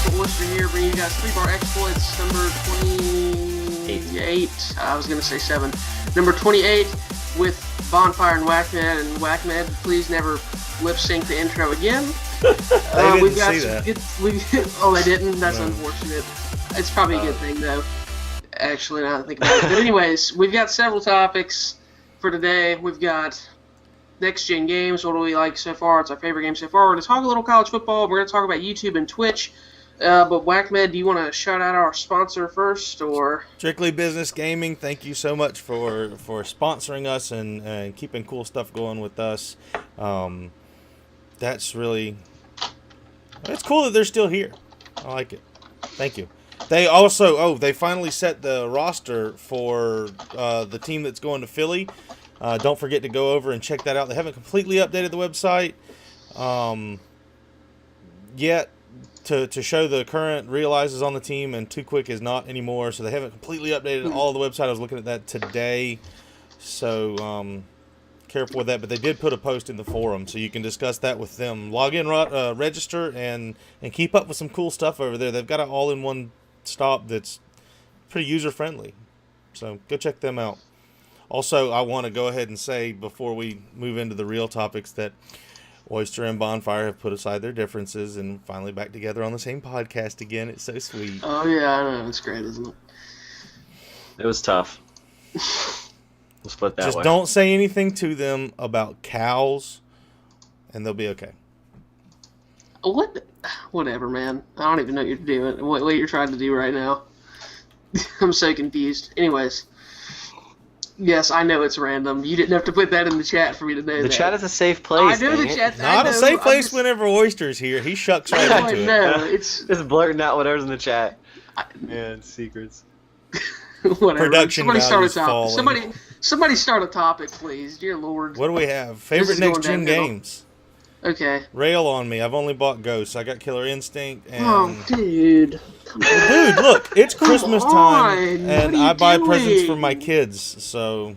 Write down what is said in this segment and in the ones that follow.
TacticalOyster here, bringing you guys 3-bar exploits, number 28. I was going to say 7. Number 28 with Bondfire and Whackmed. And Whackmed, please never lip sync the intro again. We've got see that. Oh, they didn't? That's unfortunate. It's probably a good thing, though. Actually, now that I think about it. But anyways, we've got several topics for today. We've got next-gen games. What do we like so far? It's our favorite game so far. We're going to talk a little college football. We're going to talk about YouTube and Twitch. But Whackmed, do you want to shout out our sponsor first, or Strictly Business Gaming? Thank you so much for sponsoring us and keeping cool stuff going with us. That's really it's cool that they're still here. I like it. Thank you. They also they finally set the roster for the team that's going to Philly. Don't forget to go over and check that out. They haven't completely updated the website yet to show the current Ryse is on the team and Too Quick is not anymore. So they haven't completely updated all of the website. I was looking at that today. So careful with that. But they did put a post in the forum, so you can discuss that with them. Log in, register, and keep up with some cool stuff over there. They've got an all-in-one stop that's pretty user-friendly. So go check them out. Also, I want to go ahead and say, before we move into the real topics, that Oyster and Bondfire have put aside their differences and finally back together on the same podcast again. It's so sweet. Oh, yeah, I know. It's great, isn't it? It was tough. Let's put it that way. Just don't say anything to them about cows, and they'll be okay. What? Whatever, man. I don't even know what you're doing. What you're trying to do right now. I'm so confused. Anyways. Yes, I know it's random. You didn't have to put that in the chat for me to know that. The chat is a safe place. I know the chat's not a safe place whenever Oyster's here. He shucks right into it. No, it's just blurting out whatever's in the chat. Man, secrets. Whatever. Production Somebody start a values topic. falling. Somebody start a topic, please. Dear Lord. What do we have? Favorite next-gen games? Okay. Rail on me. I've only bought Ghosts. I got Killer Instinct. And... Oh, dude. Dude, look. It's Christmas time, and I buy doing? presents for my kids, so...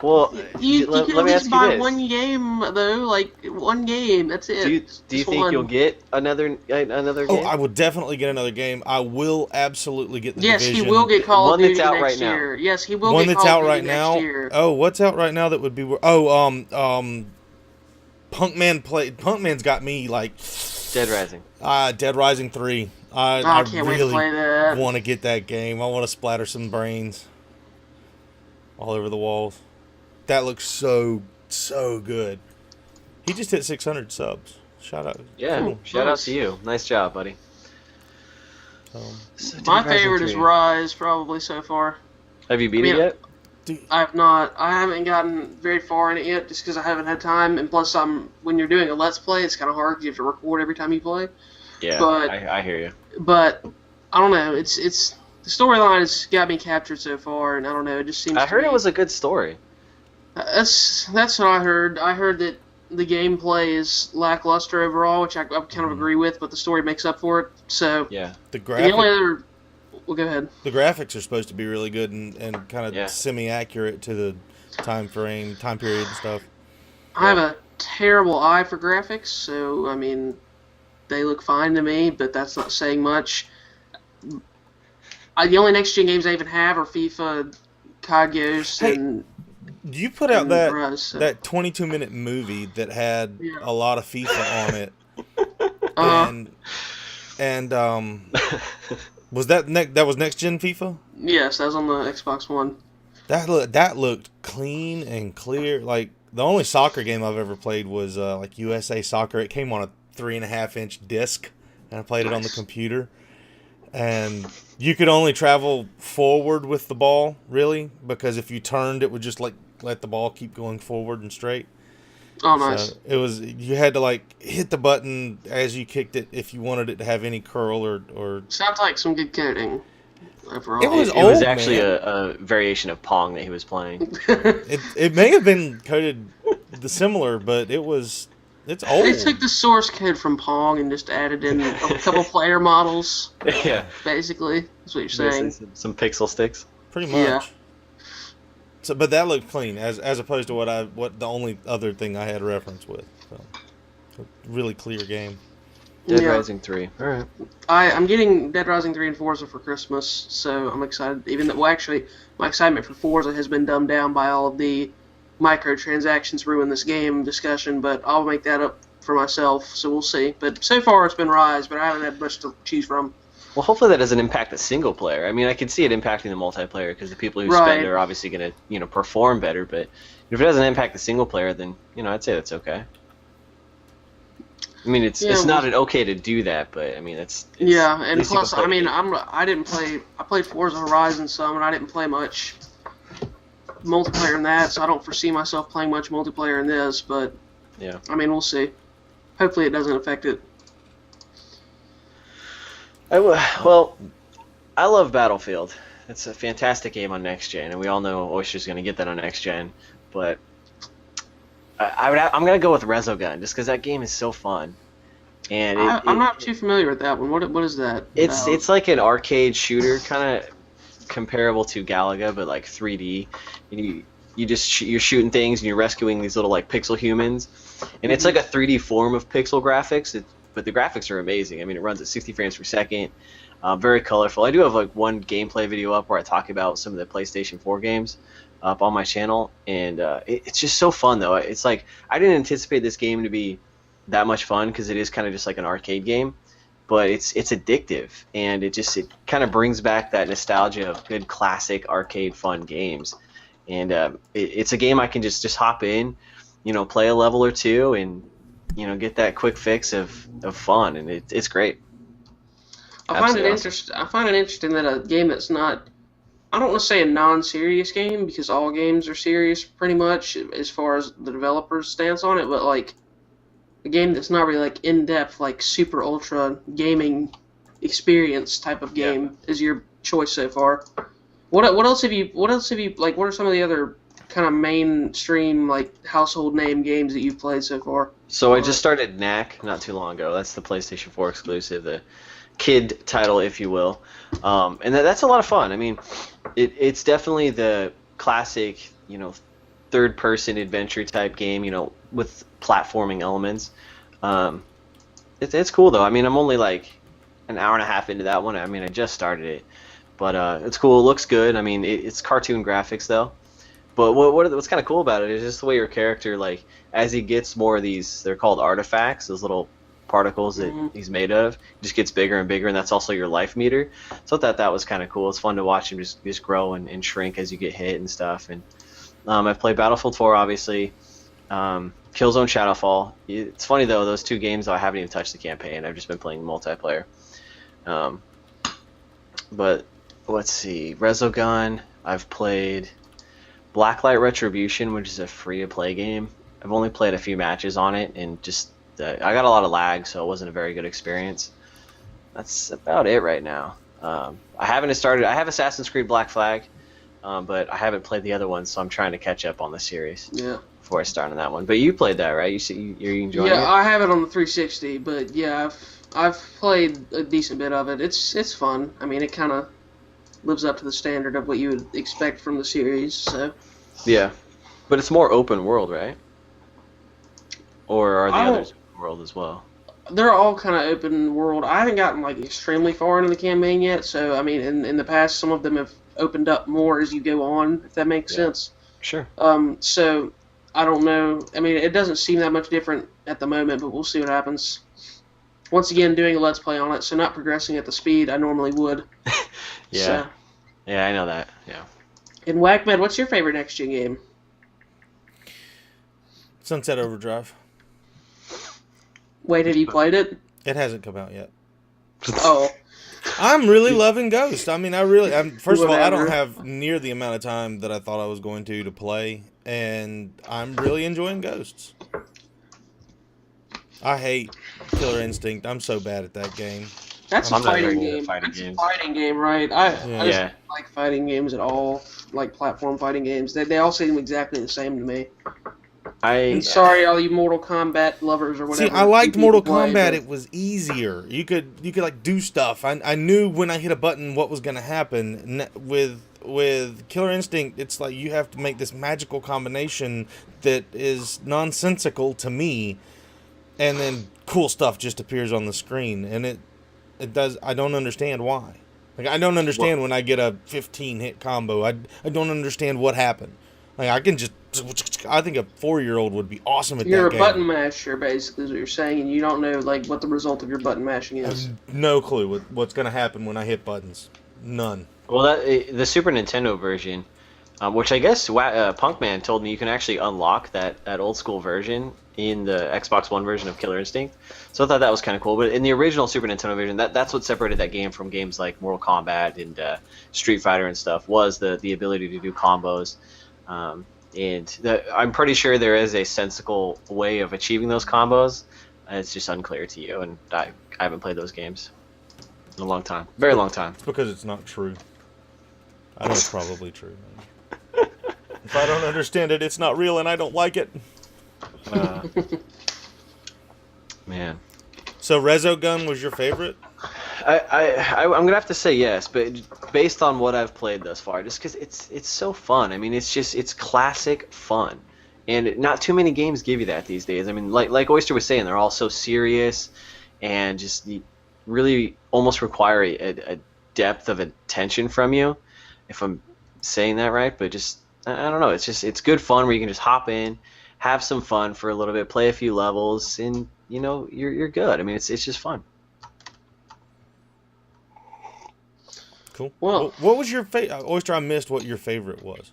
Well, you let can me at ask least you buy this. one game, though. Like, one game. That's it. Do you think you'll get another game? Oh, I will definitely get another game. I will absolutely get the Division. Yes, he will get Call of Duty that's out next right now. year. Yes, he will one get that's Call out of right Duty now. next year. Oh, what's out right now that would be? Punkman's got me like Dead Rising. Dead Rising 3. I can't wait to really play that. want to get that game. I want to splatter some brains all over the walls. That looks so good. He just hit 600 subs. Shout out. Yeah, cool. Shout out to you. Nice job, buddy. My favorite is Ryse, probably so far. Have you beat it yet? I have not. I haven't gotten very far in it yet, just because I haven't had time. And plus, when you're doing a Let's Play, it's kind of hard because you have to record every time you play. Yeah, but, I hear you. But I don't know. It's the storyline has got me captured so far, and I don't know. It just seems. I heard it was a good story. That's what I heard. I heard that the gameplay is lackluster overall, which I kind of agree with, but the story makes up for it. So yeah, the only other. Well, go ahead. The graphics are supposed to be really good and kind of semi-accurate to the time period and stuff. I have a terrible eye for graphics, so I mean, they look fine to me, but that's not saying much. The only next-gen games I even have are FIFA, COD Ghosts, and... You put out that 22-minute movie that had a lot of FIFA on it, and was that was next gen FIFA? Yes, that was on the Xbox One. That looked clean and clear. Like the only soccer game I've ever played was like USA Soccer. It came on a 3.5-inch disc, and I played it on the computer. And you could only travel forward with the ball, really, because if you turned, it would just like let the ball keep going forward and straight. Oh, nice. So you had to like hit the button as you kicked it if you wanted it to have any curl or. Sounds like some good coding. Overall. It was actually a variation of Pong that he was playing. it may have been coded similar, but it's old. They took the source code from Pong and just added in a couple player models. Yeah. Basically, that's what you're saying. Some pixel sticks. Pretty much. Yeah. So, but that looked clean as opposed to what the only other thing I had reference with. So, really clear game. Dead Yeah. Rising 3. All right. I'm getting Dead Rising 3 and Forza for Christmas, so I'm excited. Even though, well, actually, my excitement for Forza has been dumbed down by all of the microtransactions ruin this game discussion, but I'll make that up for myself, so we'll see. But so far it's been Ryse, but I haven't had much to choose from. Well, hopefully that doesn't impact the single player. I mean, I can see it impacting the multiplayer because the people who Right. spend are obviously going to, perform better. But if it doesn't impact the single player, then I'd say that's okay. I mean, it's not an okay to do that, but I mean, it's yeah, and at least you can plus, play I mean, the game. I didn't play. I played Forza Horizon some, and I didn't play much multiplayer in that, so I don't foresee myself playing much multiplayer in this. But Yeah. I mean, we'll see. Hopefully, it doesn't affect it. Well, I love Battlefield. It's a fantastic game on next gen, and we all know Oyster's going to get that on next gen. But I'm going to go with Resogun just because that game is so fun. And I'm not too familiar with that one. What is that? It's like an arcade shooter, kind of comparable to Galaga, but like 3D. And you're shooting things and you're rescuing these little like pixel humans, and it's like a 3D form of pixel graphics. But the graphics are amazing. I mean, it runs at 60 frames per second, very colorful. I do have like one gameplay video up where I talk about some of the PlayStation 4 games up on my channel, and it's just so fun though. It's like I didn't anticipate this game to be that much fun because it is kind of just like an arcade game, but it's addictive, and it kind of brings back that nostalgia of good classic arcade fun games. And it's a game I can just hop in, play a level or two, and get that quick fix of fun, and it's great. I find it interesting that a game that's not, I don't want to say a non-serious game because all games are serious pretty much as far as the developer's stance on it, but like a game that's not really like in-depth, like super ultra gaming experience type of game is your choice so far. What else have you like? What are some of the other kind of mainstream like household name games that you've played so far? So I just started Knack not too long ago. That's the PlayStation 4 exclusive, the kid title, if you will, and that's a lot of fun. I mean, it's definitely the classic, third-person adventure type game, with platforming elements. It's cool though. I mean, I'm only like an hour and a half into that one. I mean, I just started it, but it's cool. It looks good. I mean, it's cartoon graphics though. But what's kind of cool about it is just the way your character, like, as he gets more of these, they're called artifacts, those little particles that he's made of, just gets bigger and bigger, and that's also your life meter. So I thought that was kind of cool. It's fun to watch him just grow and shrink as you get hit and stuff. And I've played Battlefield 4, obviously. Killzone Shadowfall. It's funny, though, those two games, I haven't even touched the campaign. I've just been playing multiplayer. But let's see. Resogun, I've played Blacklight Retribution, which is a free-to-play game. I've only played a few matches on it, and just I got a lot of lag, so it wasn't a very good experience. That's about it right now. I haven't started. I have Assassin's Creed Black Flag, but I haven't played the other ones, so I'm trying to catch up on the series before I start on that one. But you played that, right? You're enjoying it? Yeah, I have it on the 360, but yeah, I've played a decent bit of it. It's fun. I mean, it kind of lives up to the standard of what you would expect from the series. So. Yeah, but it's more open world, right? Or are the others open world as well? They're all kind of open world. I haven't gotten like extremely far into the campaign yet, so I mean, in the past, some of them have opened up more as you go on, if that makes sense. Sure. So I don't know. I mean, it doesn't seem that much different at the moment, but we'll see what happens. Once again, doing a Let's Play on it, so not progressing at the speed I normally would. Yeah. So. Yeah, I know that. Yeah. And Whackmed, what's your favorite next-gen game? Sunset Overdrive. Wait, have you played it? It hasn't come out yet. Oh. I'm really loving Ghost. I mean, first of all, I don't Whatever. have near the amount of time that I thought I was going to play, and I'm really enjoying Ghosts. I hate Killer Instinct. I'm so bad at that game. That's I'm a not very fighting good at game. fighting That's games. a fighting game, right? I just Yeah. don't like fighting games at all. Like platform fighting games. They all seem exactly the same to me. And sorry, all you Mortal Kombat lovers or whatever. See, I liked you Mortal play, Kombat. but- It was easier. You could like do stuff. I knew when I hit a button what was going to happen. With Killer Instinct, it's like you have to make this magical combination that is nonsensical to me, and then cool stuff just appears on the screen, and it does. I don't understand why. Like, I don't understand when I get a 15-hit combo. I don't understand what happened. Like, I can just. I think a 4-year-old would be awesome at that game. You're a button masher, basically, is what you're saying, and you don't know like what the result of your button mashing is. I have no clue what's going to happen when I hit buttons. None. Well, the Super Nintendo version, which I guess Punkman told me you can actually unlock that old school version in the Xbox One version of Killer Instinct. So I thought that was kind of cool. But in the original Super Nintendo version, that's what separated that game from games like Mortal Kombat and Street Fighter and stuff, was the ability to do combos. I'm pretty sure there is a sensible way of achieving those combos. It's just unclear to you, and I haven't played those games in a long time. Very long time. It's because it's not true. I know it's probably true. Man. If I don't understand it, it's not real, and I don't like it. Man. So Reso Gun was your favorite? I'm gonna have to say yes, but based on what I've played thus far, just because it's so fun. I mean, it's classic fun, and not too many games give you that these days. I mean, like Oyster was saying, they're all so serious, and just really almost require a depth of attention from you, if I'm saying that right. But just I don't know. It's good fun where you can just hop in, have some fun for a little bit, play a few levels, and you're good. I mean, it's just fun. Cool. Well, what was your favorite? Oyster, I missed what your favorite was.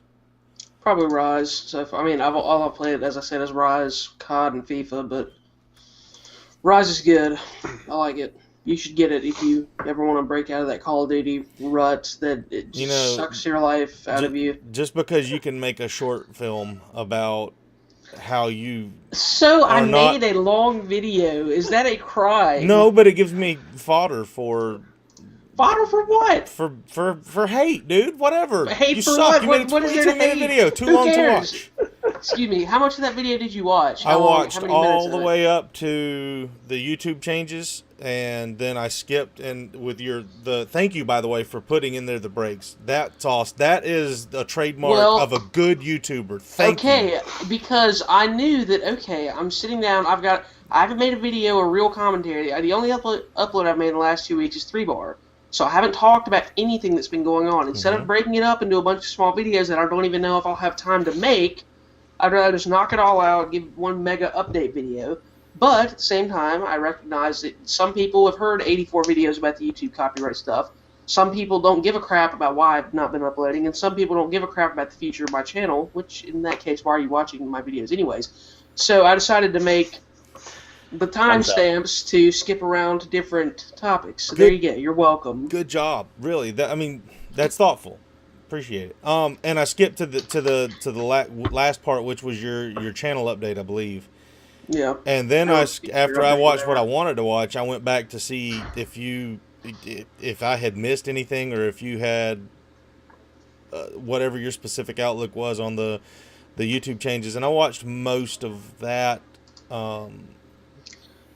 Probably Ryse. So all I've played, as I said, is Ryse, COD, and FIFA. But Ryse is good. I like it. You should get it if you ever want to break out of that Call of Duty rut that it just sucks your life out of you. Just because you can make a short film about how you. So I made a long video. Is that a crime? No, but it gives me fodder for. Fodder for what? For hate, dude. Whatever. Hate you for suck. what? You made a What is there to 22-minute hate? video. Too Who long cares? to watch. Excuse me. How much of that video did you watch? I watched all the way up to the YouTube changes, and then I skipped. And with thank you, by the way, for putting in there the breaks. That's awesome. That is a trademark of a good YouTuber. Thank you. Okay, because I knew that. Okay, I'm sitting down. I haven't made a video or real commentary. The only upload I've made in the last 2 weeks is 3-bar. So I haven't talked about anything that's been going on. Instead of breaking it up into a bunch of small videos that I don't even know if I'll have time to make, I'd rather just knock it all out, give one mega update video. But at the same time, I recognize that some people have heard 84 videos about the YouTube copyright stuff. Some people don't give a crap about why I've not been uploading, and some people don't give a crap about the future of my channel, which in that case, why are you watching my videos anyways? So I decided to make the timestamps to skip around to different topics. So there you go. You're welcome. Good job. Really. That's thoughtful. Appreciate it. And I skipped to the last part, which was your channel update, I believe. Yeah. And then after I watched what I wanted to watch, I went back to see if I had missed anything, or if you had whatever your specific outlook was on the YouTube changes, and I watched most of that.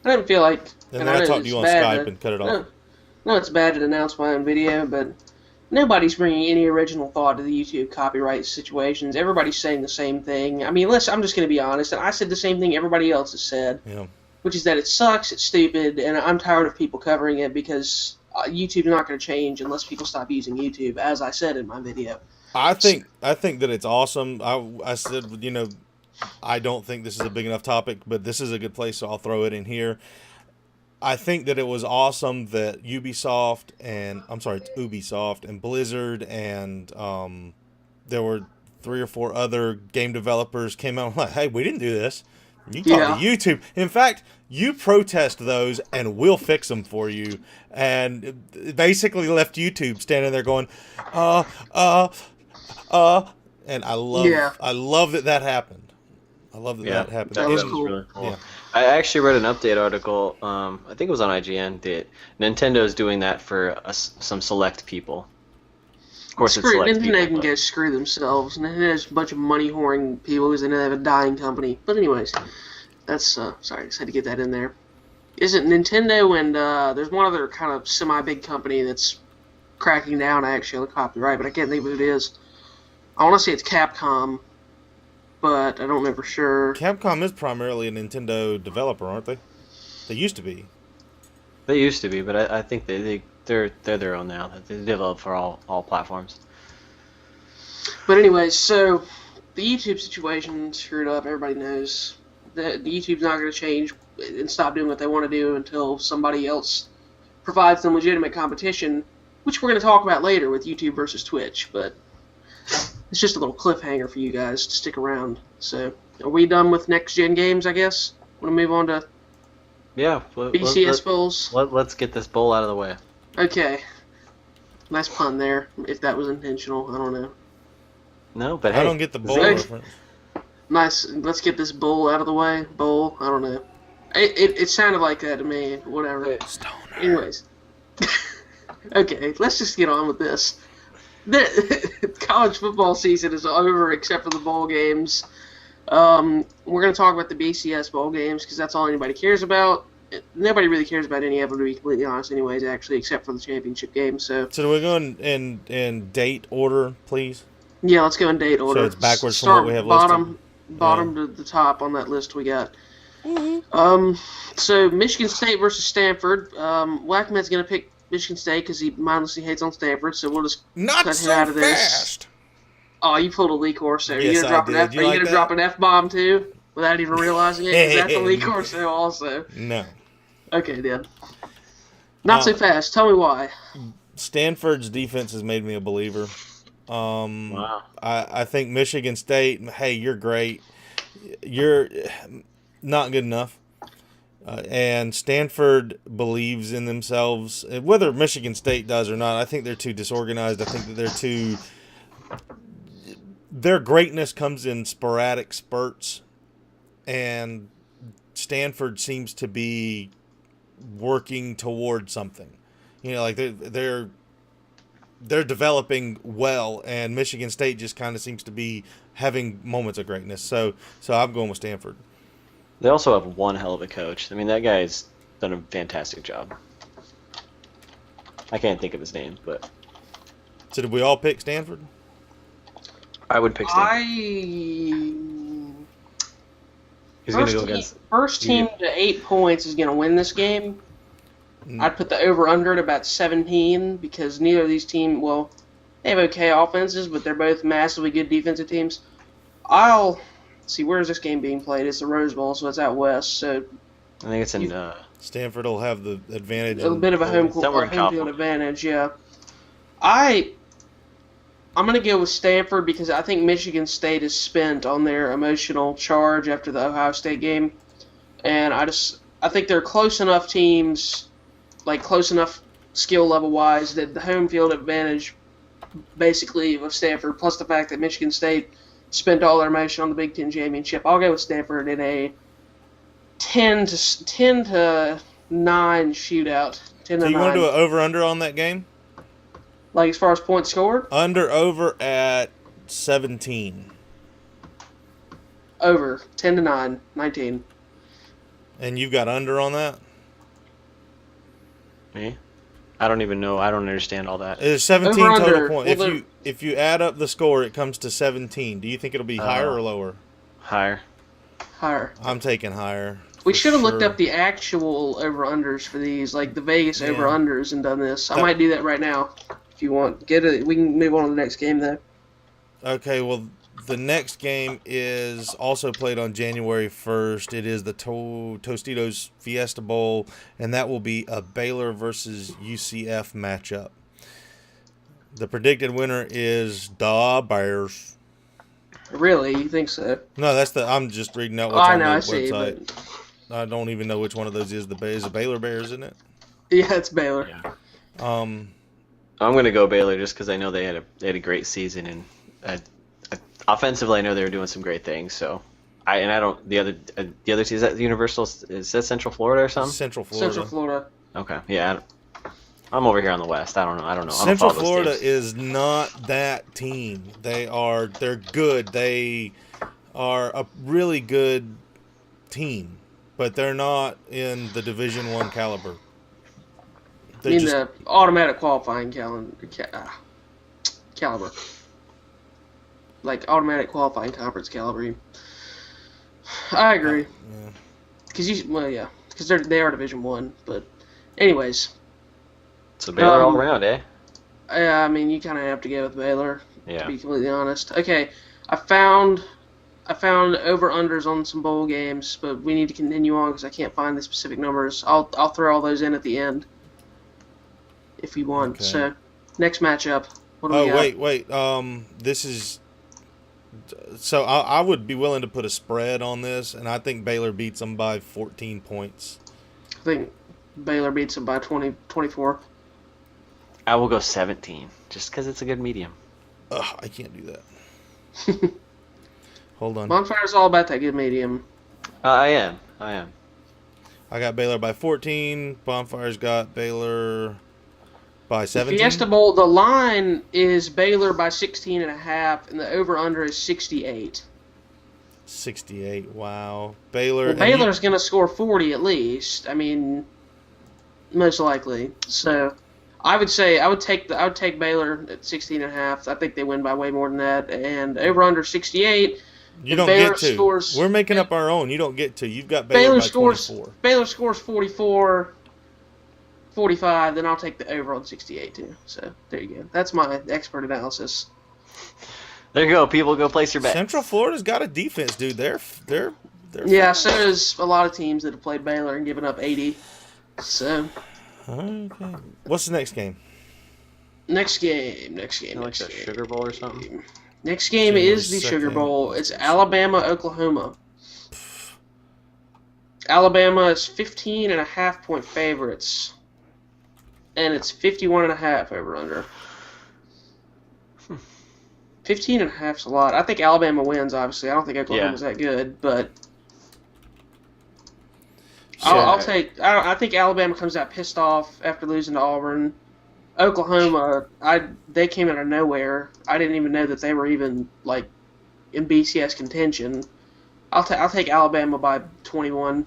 I didn't feel like... And then I talked to you on Skype and cut it off. No, it's bad to announce my own video, but nobody's bringing any original thought to the YouTube copyright situations. Everybody's saying the same thing. I mean, I'm just going to be honest, and I said the same thing everybody else has said, which is that it sucks, it's stupid, and I'm tired of people covering it because YouTube's not going to change unless people stop using YouTube, as I said in my video. I think that it's awesome. I said, I don't think this is a big enough topic, but this is a good place, so I'll throw it in here. I think that it was awesome that Ubisoft and Blizzard and there were 3 or 4 other game developers came out like, hey, we didn't do this. You talk to YouTube. In fact, you protest those and we'll fix them for you. And basically left YouTube standing there going, and I love that happened. I love that happened. That was cool. Really cool. Yeah. I actually read an update article, I think it was on IGN, that Nintendo's doing that for some select people. Of course, it's select people. Nintendo can go screw themselves. Nintendo's a bunch of money-whoring people because they know they have a dying company. But anyways, that's, sorry, I just had to get that in there. Isn't Nintendo and, there's one other kind of semi-big company that's cracking down, actually, on the copyright, but I can't think of who it is. I want to say it's Capcom, but I don't know for sure. Capcom is primarily a Nintendo developer, aren't they? They used to be. They used to be, but I think they're their own now. They develop for all platforms. But anyways, so the YouTube situation screwed up. Everybody knows that YouTube's not going to change and stop doing what they want to do until somebody else provides them legitimate competition, which we're going to talk about later with YouTube versus Twitch. But it's just a little cliffhanger for you guys to stick around. So, are we done with next-gen games, I guess? Want to move on to BCS Bowls? Let's get this bowl out of the way. Okay. Nice pun there, if that was intentional. I don't know. No, but hey. I don't get the bowl reference. Nice. Let's get this bowl out of the way. Bowl. I don't know. It sounded like that to me. Whatever. Stoner. Anyways. Okay, let's just get on with this. The college football season is over except for the bowl games. We're going to talk about the BCS bowl games because that's all anybody cares about. Nobody really cares about any of them, to be completely honest, anyways, actually, except for the championship game. So do we go in date order, please? Yeah, let's go in date order. So it's backwards from what we have listed? Bottom to the top on that list we got. So Michigan State versus Stanford. Whackman's going to pick Michigan State because he mindlessly hates on Stanford, so we'll just cut him out of this. Fast. Oh, you pulled a Lee Corso. Yes, Are you going to drop an F-bomb too? Without even realizing it? Is that the Lee Corso also? No. Okay, then. Not so fast. Tell me why. Stanford's defense has made me a believer. Wow. I think Michigan State, hey, you're great. You're not good enough. And Stanford believes in themselves. Whether Michigan State does or not, I think they're too disorganized. I think that their greatness comes in sporadic spurts. And Stanford seems to be working towards something. You know, like they're developing well, and Michigan State just kind of seems to be having moments of greatness. So I'm going with Stanford. They also have one hell of a coach. I mean, that guy's done a fantastic job. I can't think of his name, but... So did we all pick Stanford? I would pick Stanford. He's going to go against... First team to 8 points is going to win this game. I'd put the over-under at about 17 because neither of these teams, well, they have okay offenses, but they're both massively good defensive teams. See, where is this game being played? It's the Rose Bowl, so it's out west. So I think it's in... Stanford will have the advantage. A bit of a home field advantage, yeah. I'm going to go with Stanford because I think Michigan State is spent on their emotional charge after the Ohio State game. And I think they're close enough teams, like close enough skill level-wise, that the home field advantage basically of Stanford, plus the fact that Michigan State spent all their emotion on the Big Ten championship. I'll go with Stanford in a 10 to 9 shootout. 10 to 9. So you want to do an over-under on that game? Like as far as points scored? Over at 17. Over. 10 to 9. 19. And you've got under on that? Me? I don't even know. I don't understand all that. It's 17 total points. Well, if you add up the score, it comes to 17. Do you think it'll be higher or lower? Higher. Higher. I'm taking higher. We should have looked up the actual over-unders for these, like the Vegas over-unders, and done this. I might do that right now if you want. We can move on to the next game, though. Okay, well, the next game is also played on January 1st. It is the Tostitos Fiesta Bowl, and that will be a Baylor versus UCF matchup. The predicted winner is the Bears. Really? You think so? No, I'm just reading out what's on the website. But... I don't even know which one of those is the Baylor Bears, isn't it? Yeah, it's Baylor. Yeah. I'm going to go Baylor just because I know they had a great season, and offensively I know they were doing some great things. So, the other team, is that the Universal? Is that Central Florida or something? Central Florida. Okay, yeah. I'm over here on the West. I don't know. Central Florida is not that team. They're good. They are a really good team, but they're not in the Division I caliber. The automatic qualifying caliber. Like automatic qualifying conference caliber. I agree. Yeah. Because because they are Division One. But anyways, So Baylor all around, eh? I mean, you kind of have to go with Baylor. Yeah. To be completely honest. Okay, I found over-unders on some bowl games, but we need to continue on because I can't find the specific numbers. I'll throw all those in at the end if you want. Okay. So, next matchup. What do we got? Wait. This is. So I would be willing to put a spread on this, and I think Baylor beats them by 14 points. I think Baylor beats them by 24. I will go 17, just because it's a good medium. Ugh, I can't do that. Hold on. Bondfire's all about that good medium. I am. I got Baylor by 14. Bonfire's got Baylor by 17. Fiesta Bowl, the line is Baylor by 16.5, and the over-under is 68. 68. Wow. Baylor. Well, Baylor's going to score 40 at least. I mean, most likely. So, I would take Baylor at 16.5. I think they win by way more than that. And over-under 68. You don't Baylor get to. Scores, We're making up our own. You don't get to. You've got Baylor by 24. Baylor scores 44, 45, then I'll take the over on 68 too. So there you go. That's my expert analysis. There you go. People, go place your bet. Central Florida's got a defense, dude. They're Yeah, so does a lot of teams that have played Baylor and given up 80. So. Okay. What's the next game? Next game. Like a Sugar Bowl or something? Next game is the Sugar Bowl. It's Alabama, Oklahoma. Alabama is 15.5-point favorites. And it's 51.5 over under. 15.5 is a lot. I think Alabama wins, obviously. I don't think Oklahoma's that good, but I think Alabama comes out pissed off after losing to Auburn. Oklahoma, they came out of nowhere. I didn't even know that they were even like in BCS contention. I'll take Alabama by 21.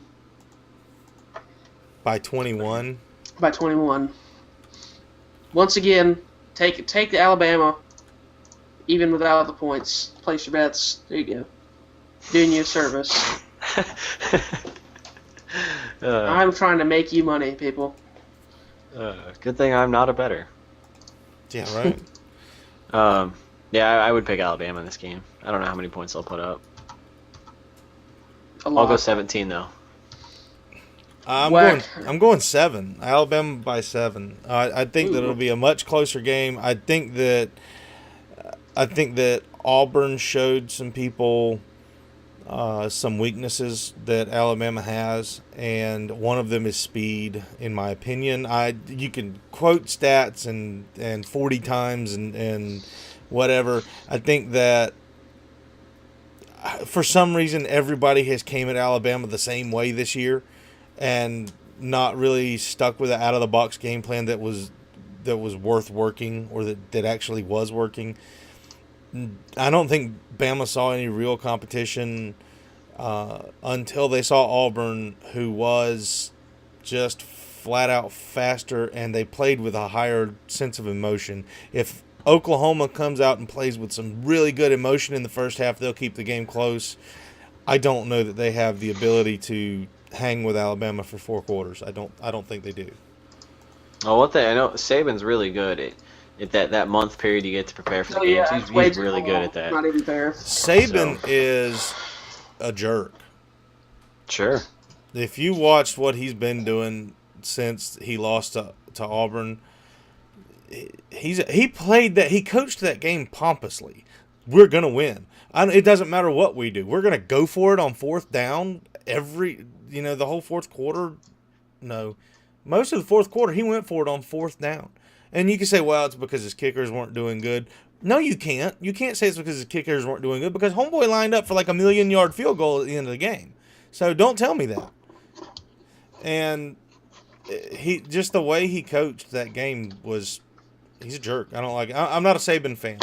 By 21. By 21. Once again, take the Alabama, even without the points. Place your bets. There you go. Doing you a service. I'm trying to make you money, people. Good thing I'm not a bettor. Yeah, right. I would pick Alabama in this game. I don't know how many points they'll put up. I'll go 17 though. I'm going 7. Alabama by 7. I think that it'll be a much closer game. I think that Auburn showed some people some weaknesses that Alabama has, and one of them is speed, in my opinion. You can quote stats and 40 times and whatever. I think that for some reason everybody has came at Alabama the same way this year and not really stuck with an out-of-the-box game plan that was worth working, or that actually was working. I don't think Bama saw any real competition until they saw Auburn, who was just flat out faster, and they played with a higher sense of emotion. If Oklahoma comes out and plays with some really good emotion in the first half, they'll keep the game close. I don't know that they have the ability to hang with Alabama for 4 quarters. I don't think they do. Oh, I know Saban's really good at that month period you get to prepare for the games. He's really good at that. Not even fair. Saban is a jerk. Sure. If you watched what he's been doing since he lost to Auburn, he coached that game pompously. We're gonna win. It doesn't matter what we do. We're gonna go for it on 4th down the whole 4th quarter. No, most of the 4th quarter he went for it on 4th down. And you can say, well, it's because his kickers weren't doing good. No, you can't. You can't say it's because his kickers weren't doing good, because homeboy lined up for like a 1,000,000-yard field goal at the end of the game. So don't tell me that. And just the way he coached that game he's a jerk. I don't like it. I'm not a Saban fan.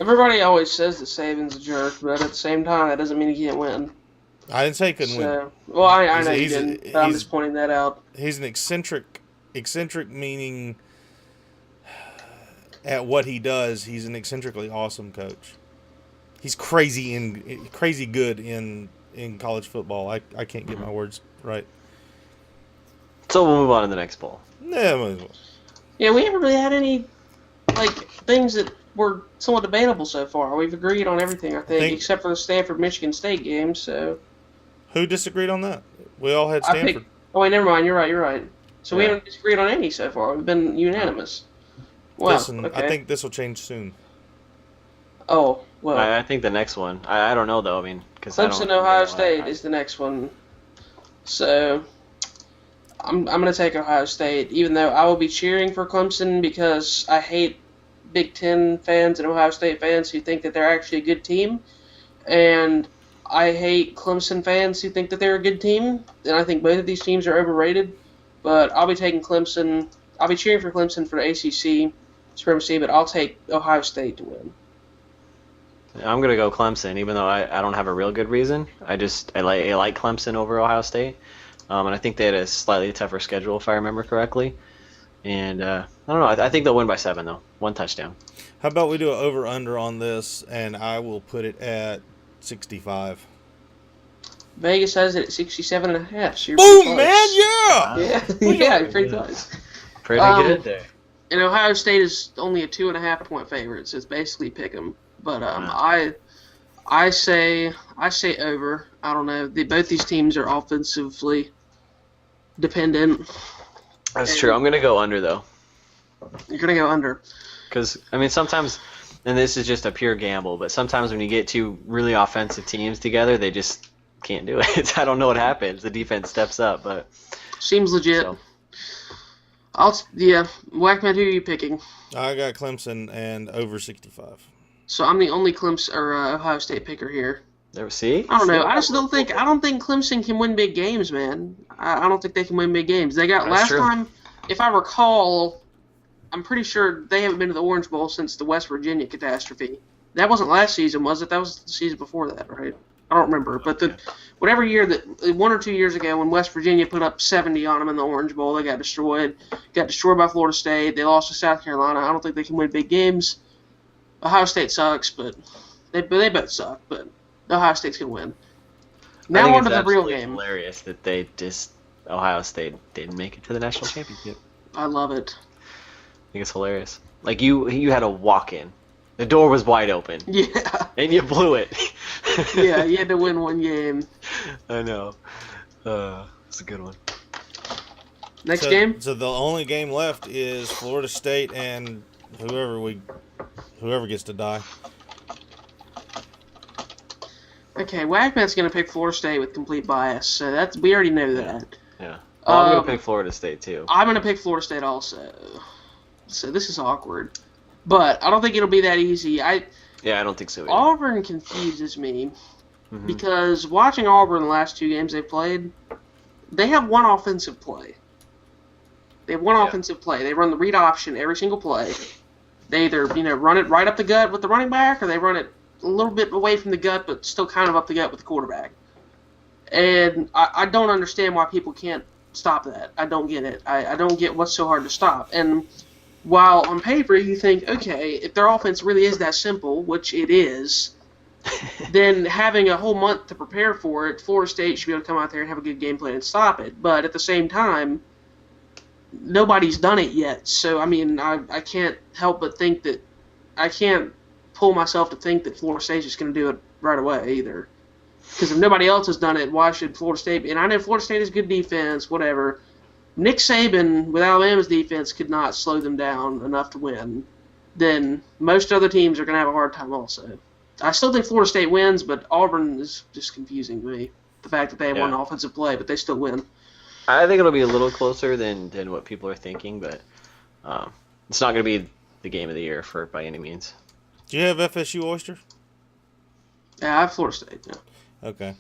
Everybody always says that Saban's a jerk, but at the same time, that doesn't mean he can't win. I didn't say he couldn't win. Well, I know you didn't, but I'm just pointing that out. He's an eccentric meaning at what he does. He's an eccentrically awesome coach. He's crazy good in college football. I can't get my words right. So we'll move on to the next bowl. Yeah, might as well. Yeah, we haven't really had any things that were somewhat debatable so far. We've agreed on everything, I think except for the Stanford Michigan State game. So who disagreed on that? We all had I Stanford. oh wait, never mind. You're right. So we haven't disagreed on any so far. We've been unanimous. Wow. Listen, okay. I think this will change soon. Oh well. I think the next one. I don't know though. I mean, because Clemson, Ohio State is the next one. So I'm gonna take Ohio State, even though I will be cheering for Clemson because I hate Big Ten fans and Ohio State fans who think that they're actually a good team, and I hate Clemson fans who think that they're a good team, and I think both of these teams are overrated. But I'll be taking Clemson. I'll be cheering for Clemson for the ACC supremacy, but I'll take Ohio State to win. I'm gonna go Clemson, even though I don't have a real good reason. I like Clemson over Ohio State, and I think they had a slightly tougher schedule if I remember correctly. And I don't know. I think they'll win by 7 though, 1 touchdown. How about we do an over/under on this, and I will put it at 65. Vegas has it at 67.5. So you're Boom, man! Yeah. Yeah, you're pretty close. Pretty good there. And Ohio State is only a 2.5 point favorite, so it's basically pick 'em. But I say over. I don't know. Both these teams are offensively dependent. That's true. I'm gonna go under though. You're gonna go under. Because I mean, sometimes, and this is just a pure gamble, but sometimes when you get two really offensive teams together, they just can't do it. I don't know what happens. The defense steps up, but seems legit. So. Whackman, who are you picking? I got Clemson and over 65. So I'm the only Clemson or Ohio State picker here. There, see? I don't know. I just don't think Clemson can win big games, man. I don't think they can win big games. They got last time, if I recall, I'm pretty sure they haven't been to the Orange Bowl since the West Virginia catastrophe. That wasn't last season, was it? That was the season before that, right? I don't remember. But whatever year that 1 or 2 years ago when West Virginia put up 70 on them in the Orange Bowl, they got destroyed. Got destroyed by Florida State. They lost to South Carolina. I don't think they can win big games. Ohio State sucks, but they both suck. But Ohio State's gonna win. Now on to the real game. Hilarious that Ohio State didn't make it to the national championship. I love it. I think it's hilarious. Like you had a walk-in. The door was wide open. Yeah. And you blew it. Yeah, you had to win one game. I know. It's a good one. Next game? So the only game left is Florida State and whoever gets to die. Okay, Wagman's going to pick Florida State with complete bias, so we already know that. Yeah. Well, I'm going to pick Florida State too. I'm going to pick Florida State also. So this is awkward. But I don't think it'll be that easy. Yeah, I don't think so either. Auburn confuses me because watching Auburn the last 2 games they played, they have one offensive play. They have one offensive play. They run the read option every single play. They either run it right up the gut with the running back, or they run it a little bit away from the gut, but still kind of up the gut with the quarterback. And I don't understand why people can't stop that. I don't get it. I don't get what's so hard to stop. And while on paper you think, okay, if their offense really is that simple, which it is, then having a whole month to prepare for it, Florida State should be able to come out there and have a good game plan and stop it. But at the same time, nobody's done it yet. So, I mean, I can't help but think that I can't pull myself to think that Florida State's just going to do it right away either. Because if nobody else has done it, why should Florida State? And I know Florida State is good defense, whatever. Nick Saban, with Alabama's defense, could not slow them down enough to win. Then most other teams are going to have a hard time also. I still think Florida State wins, but Auburn is just confusing to me. The fact that they have one offensive play, but they still win. I think it'll be a little closer than what people are thinking, but it's not going to be the game of the year by any means. Do you have FSU Oyster? Yeah, I have Florida State. Yeah. Okay.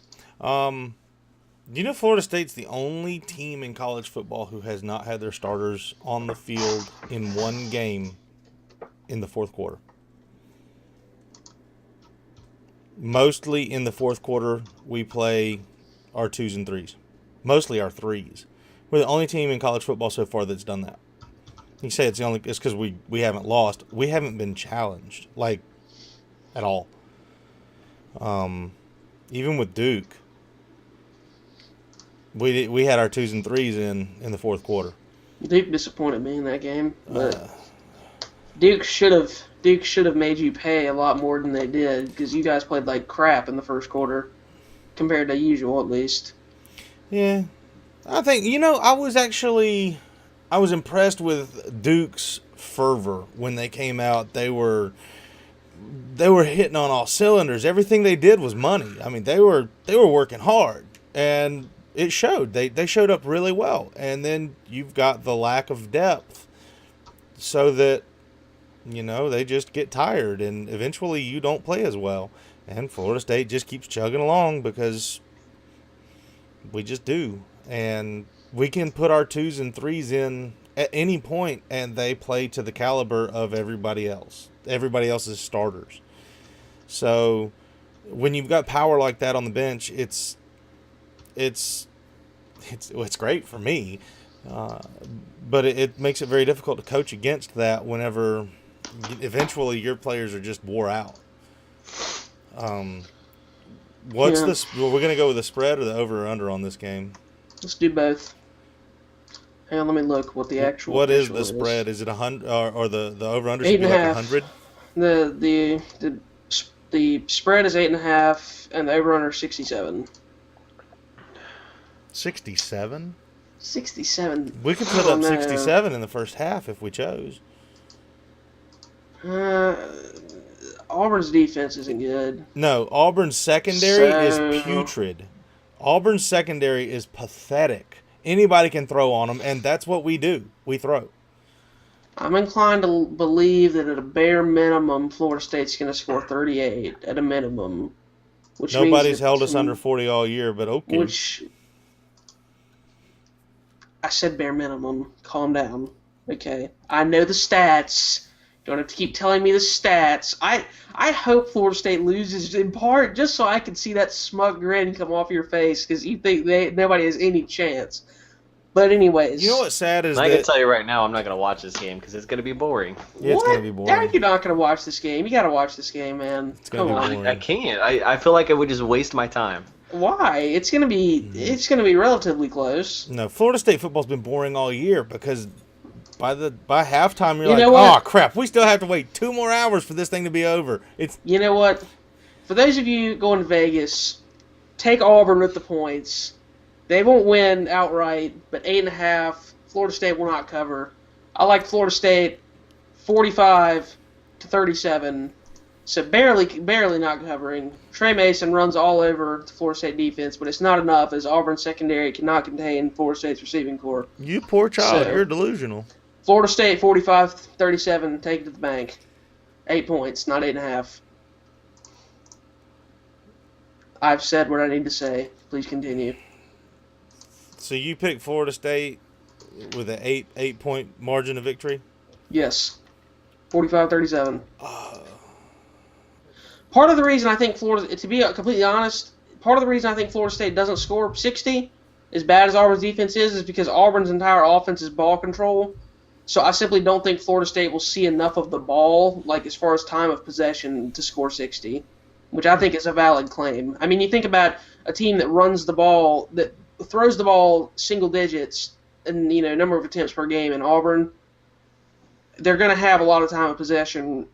Do you know Florida State's the only team in college football who has not had their starters on the field in one game in the fourth quarter? Mostly in the fourth quarter, we play our 2s and 3s. Mostly our 3s. We're the only team in college football so far that's done that. You say it's because we haven't lost. We haven't been challenged, at all. Even with Duke. We had our 2s and 3s in the fourth quarter. Duke disappointed me in that game, but Duke should have made you pay a lot more than they did because you guys played like crap in the first quarter compared to usual, at least. Yeah, I think I was impressed with Duke's fervor when they came out. They were hitting on all cylinders. Everything they did was money. I mean, they were working hard, and it showed. They showed up really well. And then you've got the lack of depth, so that they just get tired, and eventually you don't play as well. And Florida State just keeps chugging along because we just do. And we can put our 2s and 3s in at any point, and they play to the caliber of everybody else. Everybody else's starters. So when you've got power like that on the bench, it's great for me, but it makes it very difficult to coach against that whenever eventually your players are just wore out. We're going to go with the spread or the over or under on this game? Let's do both. Hang on, let me look what the actual. What is the spread? Is it 100 or the over under should 8.5. be like 100? The spread is 8.5 and the over under 67. 67? 67. We could put up 67 in the first half if we chose. Auburn's defense isn't good. No, Auburn's secondary is putrid. Auburn's secondary is pathetic. Anybody can throw on them, and that's what we do. We throw. I'm inclined to believe that at a bare minimum, Florida State's going to score 38 at a minimum. Which Nobody's held us under 40 all year, but okay. Which I said bare minimum. Calm down. Okay. I know the stats. Don't have to keep telling me the stats. I hope Florida State loses in part just so I can see that smug grin come off your face because you think nobody has any chance. But anyways. You know what's sad is I can tell you right now I'm not going to watch this game because it's going to be boring. Yeah, it's going to be boring. How are you not going to watch this game? You got to watch this game, man. It's going to be boring. I can't. I feel like I would just waste my time. Why? It's going to be relatively close. No, Florida State football's been boring all year because by halftime you're like, oh crap, we still have to wait 2 more hours for this thing to be over. You know what? For those of you going to Vegas, take Auburn with the points. They won't win outright, but 8.5. Florida State will not cover. I like Florida State 45-37. So barely not covering. Trey Mason runs all over the Florida State defense, but it's not enough as Auburn's secondary cannot contain Florida State's receiving corps. You poor child, you're delusional. Florida State 45-37, take it to the bank. 8 points, not 8.5. I've said what I need to say. Please continue. So you pick Florida State with an 8-point margin of victory? Yes. 45-37. Part of the reason I think to be completely honest, part of the reason I think Florida State doesn't score 60, as bad as Auburn's defense is because Auburn's entire offense is ball control. So I simply don't think Florida State will see enough of the ball, like as far as time of possession, to score 60, which I think is a valid claim. I mean, you think about a team that runs the ball, that throws the ball single digits in number of attempts per game in Auburn. They're going to have a lot of time of possession.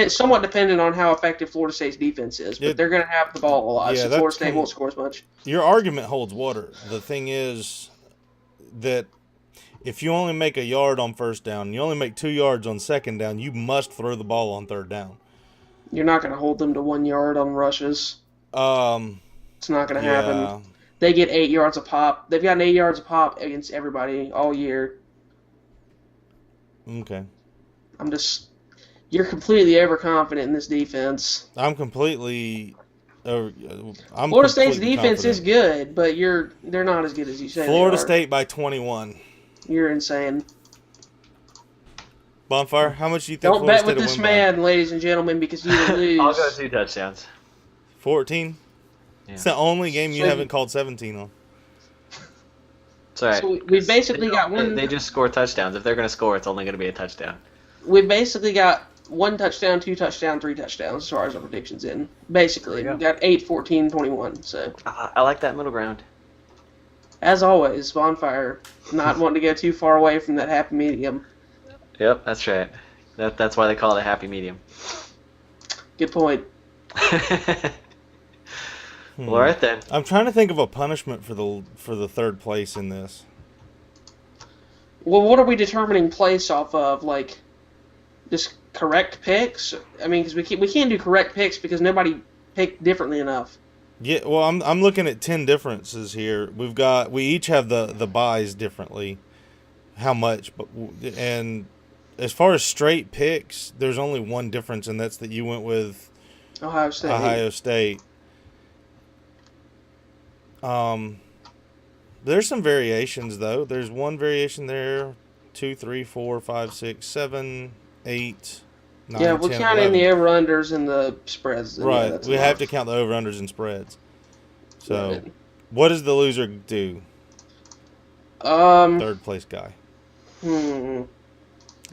Somewhat dependent on how effective Florida State's defense is, but they're going to have the ball a lot, so Florida State won't score as much. Your argument holds water. The thing is that if you only make a yard on first down, you only make 2 yards on second down, you must throw the ball on third down. You're not going to hold them to 1 yard on rushes. It's not going to happen. They get 8 yards a pop. They've gotten 8 yards a pop against everybody all year. Okay. You're completely overconfident in this defense. I'm completely. Florida State's defense is good, but they're not as good as you say. Florida State by 21. You're insane. Bonfire, how much do you think? Don't bet with this man, ladies and gentlemen, because you will lose. I'll go 2 touchdowns. 14. Yeah. It's the only game you haven't called 17 on. Sorry. So we basically got one. They just score touchdowns. If they're going to score, it's only going to be a touchdown. We've basically got 1 touchdown, 2 touchdowns, 3 touchdowns as far as our predictions in. Basically, There we you go. got 8, 14, 21. So, I like that middle ground. as always, Bondfire not wanting to go too far away from that happy medium. Yep, that's right. That's why they call it a happy medium. Good point. Well, all right then. I'm trying to think of a punishment for the third place in this. Well, what are we determining place off of? Like, just correct picks? I mean, because we can't do correct picks because nobody picked differently enough. Yeah, well, I'm looking at 10 differences here. We each have the buys differently. How much? And as far as straight picks, there's only one difference, and that's that you went with Ohio State. There's some variations though. There's one variation there, 2, 3, 4, 5, 6, 7, 8, 9, Yeah, we're 10, counting 11. the over-unders and the spreads. Right, Yeah, we have to count the over-unders and spreads. So, Right. what does the loser do? Um, Third place guy. hmm.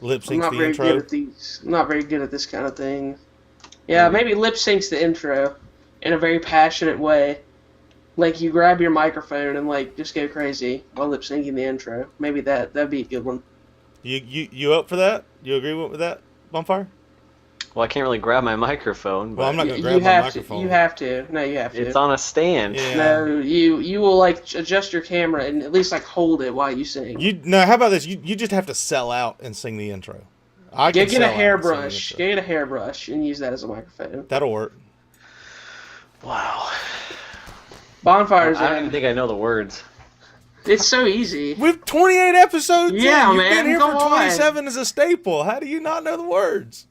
Lip I'm syncs not the very intro. good at these. I'm not very good at this kind of thing. Yeah, maybe lip syncs the intro in a very passionate way. Like you grab your microphone and like just go crazy while lip syncing the intro. Maybe that'd be a good one. You up for that? You agree with that, Bonfire? Well, I can't really grab my microphone, but Well, I'm not going to You grab my have microphone. to. You have to. No, you have to. it's on a stand. Yeah. No, you will like adjust your camera and at least like hold it while you sing. How about this? You just have to sell out and sing the intro. I Get can sell a out and sing the hairbrush. intro. Get a hairbrush and use that as a microphone. That'll work. Wow. Bonfires. I don't even think I know the words. It's so easy. We've 28 episodes. Yeah, in. You've man, been here go for on. 27 as a staple. How do you not know the words?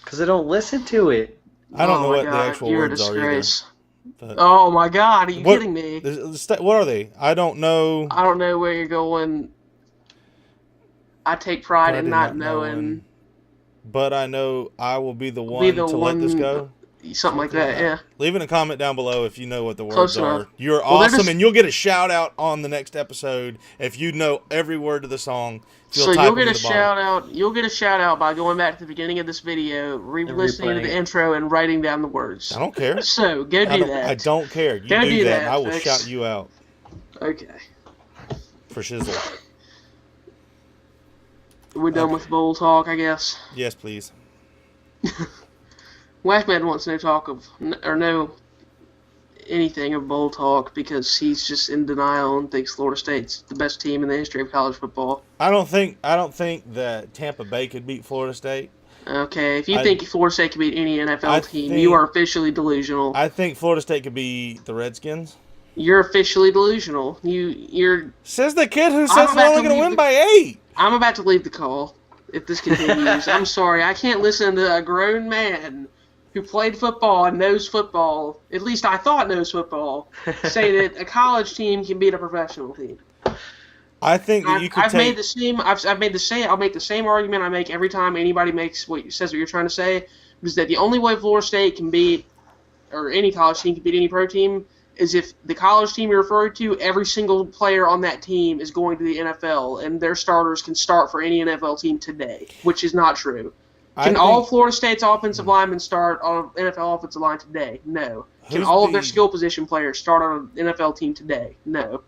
Because I don't listen to it. I don't know my what the God, actual you're words a are either. disgrace. But Oh my God, are you What- kidding me? What are they? I don't know. I don't know where you're going. I take pride in not knowing. But I know I will be the one Be the to let this one- go. Something like that, yeah. Leave in a comment down below if you know what the Close words are. enough. You're Well, they're awesome, just- and you'll get a shout out on the next episode if you know every word of the song. So type you'll them get to a the bottom. shout out. You'll get a shout out by going back to the beginning of this video, listening to replaying the it. intro, and writing down the words. I don't care. So go do that. I don't care. You Go do do that, that, and I will folks. shout you out Okay, for shizzle. we're done with bowl talk, I guess. Yes, please. Whackman wants no talk of no anything of bowl talk because he's just in denial and thinks Florida State's the best team in the history of college football. I don't think that Tampa Bay could beat Florida State. Okay, if you think Florida State can beat any NFL team, you are officially delusional. I think Florida State could beat the Redskins. You're officially delusional. You're. Says the kid who says about they're only to going to leave win by 8. I'm about to leave the call if this continues. I'm sorry, I can't listen to a grown man who played football and knows football. At least I thought knows football. Say that a college team can beat a professional team. I think that you could I've made the same. I've made the same. I'll make the same argument I make every time anybody makes says what you're trying to say. Is that the only way Florida State can beat, or any college team can beat any pro team, is if the college team you're referring to, every single player on that team is going to the NFL, and their starters can start for any NFL team today, which is not true. Can all Florida State's offensive linemen start on an NFL offensive line today? No. Can all of their skill position players start on an NFL team today? No.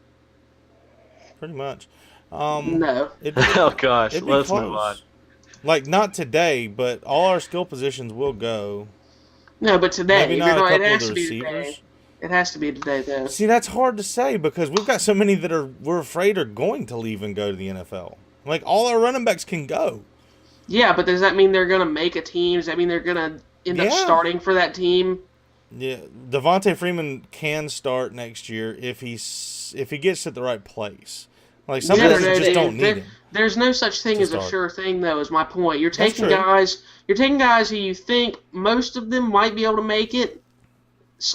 Pretty much. No. Oh gosh, it'd be let's close. move on. Like, not today, but all our skill positions will go. No, but today. Maybe not a it couple of has the to be today. receivers. It has to be today, though. See, that's hard to say because we've got so many that we're afraid are going to leave and go to the NFL. Like, all our running backs can go. Yeah, but does that mean they're going to make a team? Does that mean they're going to end up starting for that team? Yeah, Devontae Freeman can start next year if he gets to the right place. Like, some places just don't need him. There's no such thing as a start. sure thing, though, is my point. You're That's taking true. guys who you think most of them might be able to make it.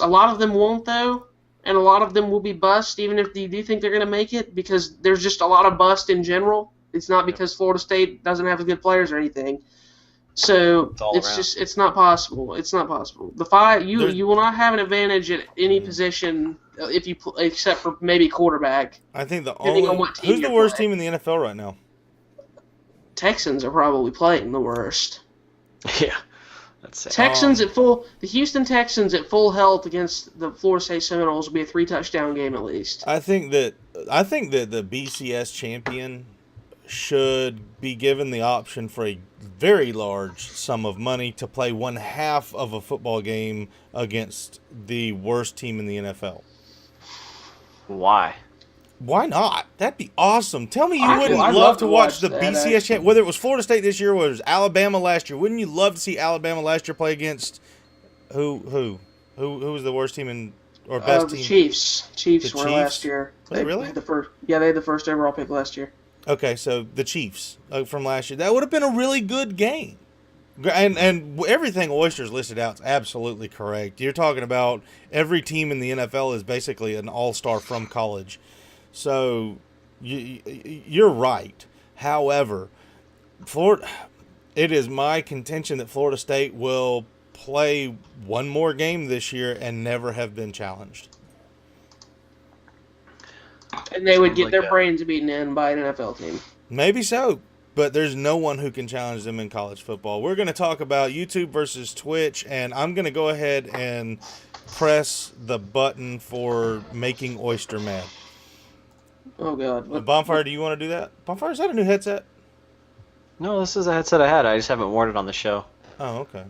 A lot of them won't, though, and a lot of them will be bust, even if you do think they're going to make it, because there's just a lot of bust in general. It's not because Florida State doesn't have good players or anything. So it's not possible. It's not possible. You will not have an advantage at any position if you except for maybe quarterback. I think who's the worst team in the NFL right now? Texans are probably playing the worst. Yeah, that's it. Texans at full. The Houston Texans at full health against the Florida State Seminoles will be a 3-touchdown game at least. I think that the BCS champion should be given the option for a very large sum of money to play one half of a football game against the worst team in the NFL. Why? Why not? That'd be awesome. Tell me you I'd wouldn't love love to to watch watch the that, BCS champ, whether it was Florida State this year or it was Alabama last year. Wouldn't you love to see Alabama last year play against who was the worst team in or best The team? Chiefs. Chiefs The were Chiefs? last year. Was it really? Had they had the first overall pick last year. Okay, so the Chiefs from last year. That would have been a really good game. And everything Oyster's listed out is absolutely correct. You're talking about every team in the NFL is basically an all-star from college. So you're right. However, it is my contention that Florida State will play one more game this year and never have been challenged. And they would Sounds get like their that. brains beaten in by an NFL team. Maybe so, but there's no one who can challenge them in college football. We're going to talk about YouTube versus Twitch, and I'm going to go ahead and press the button for making Oyster mad. Oh, God. Bondfire, do you want to do that? Bondfire, is that a new headset? No, this is a headset I had. I just haven't worn it on the show. Oh, okay.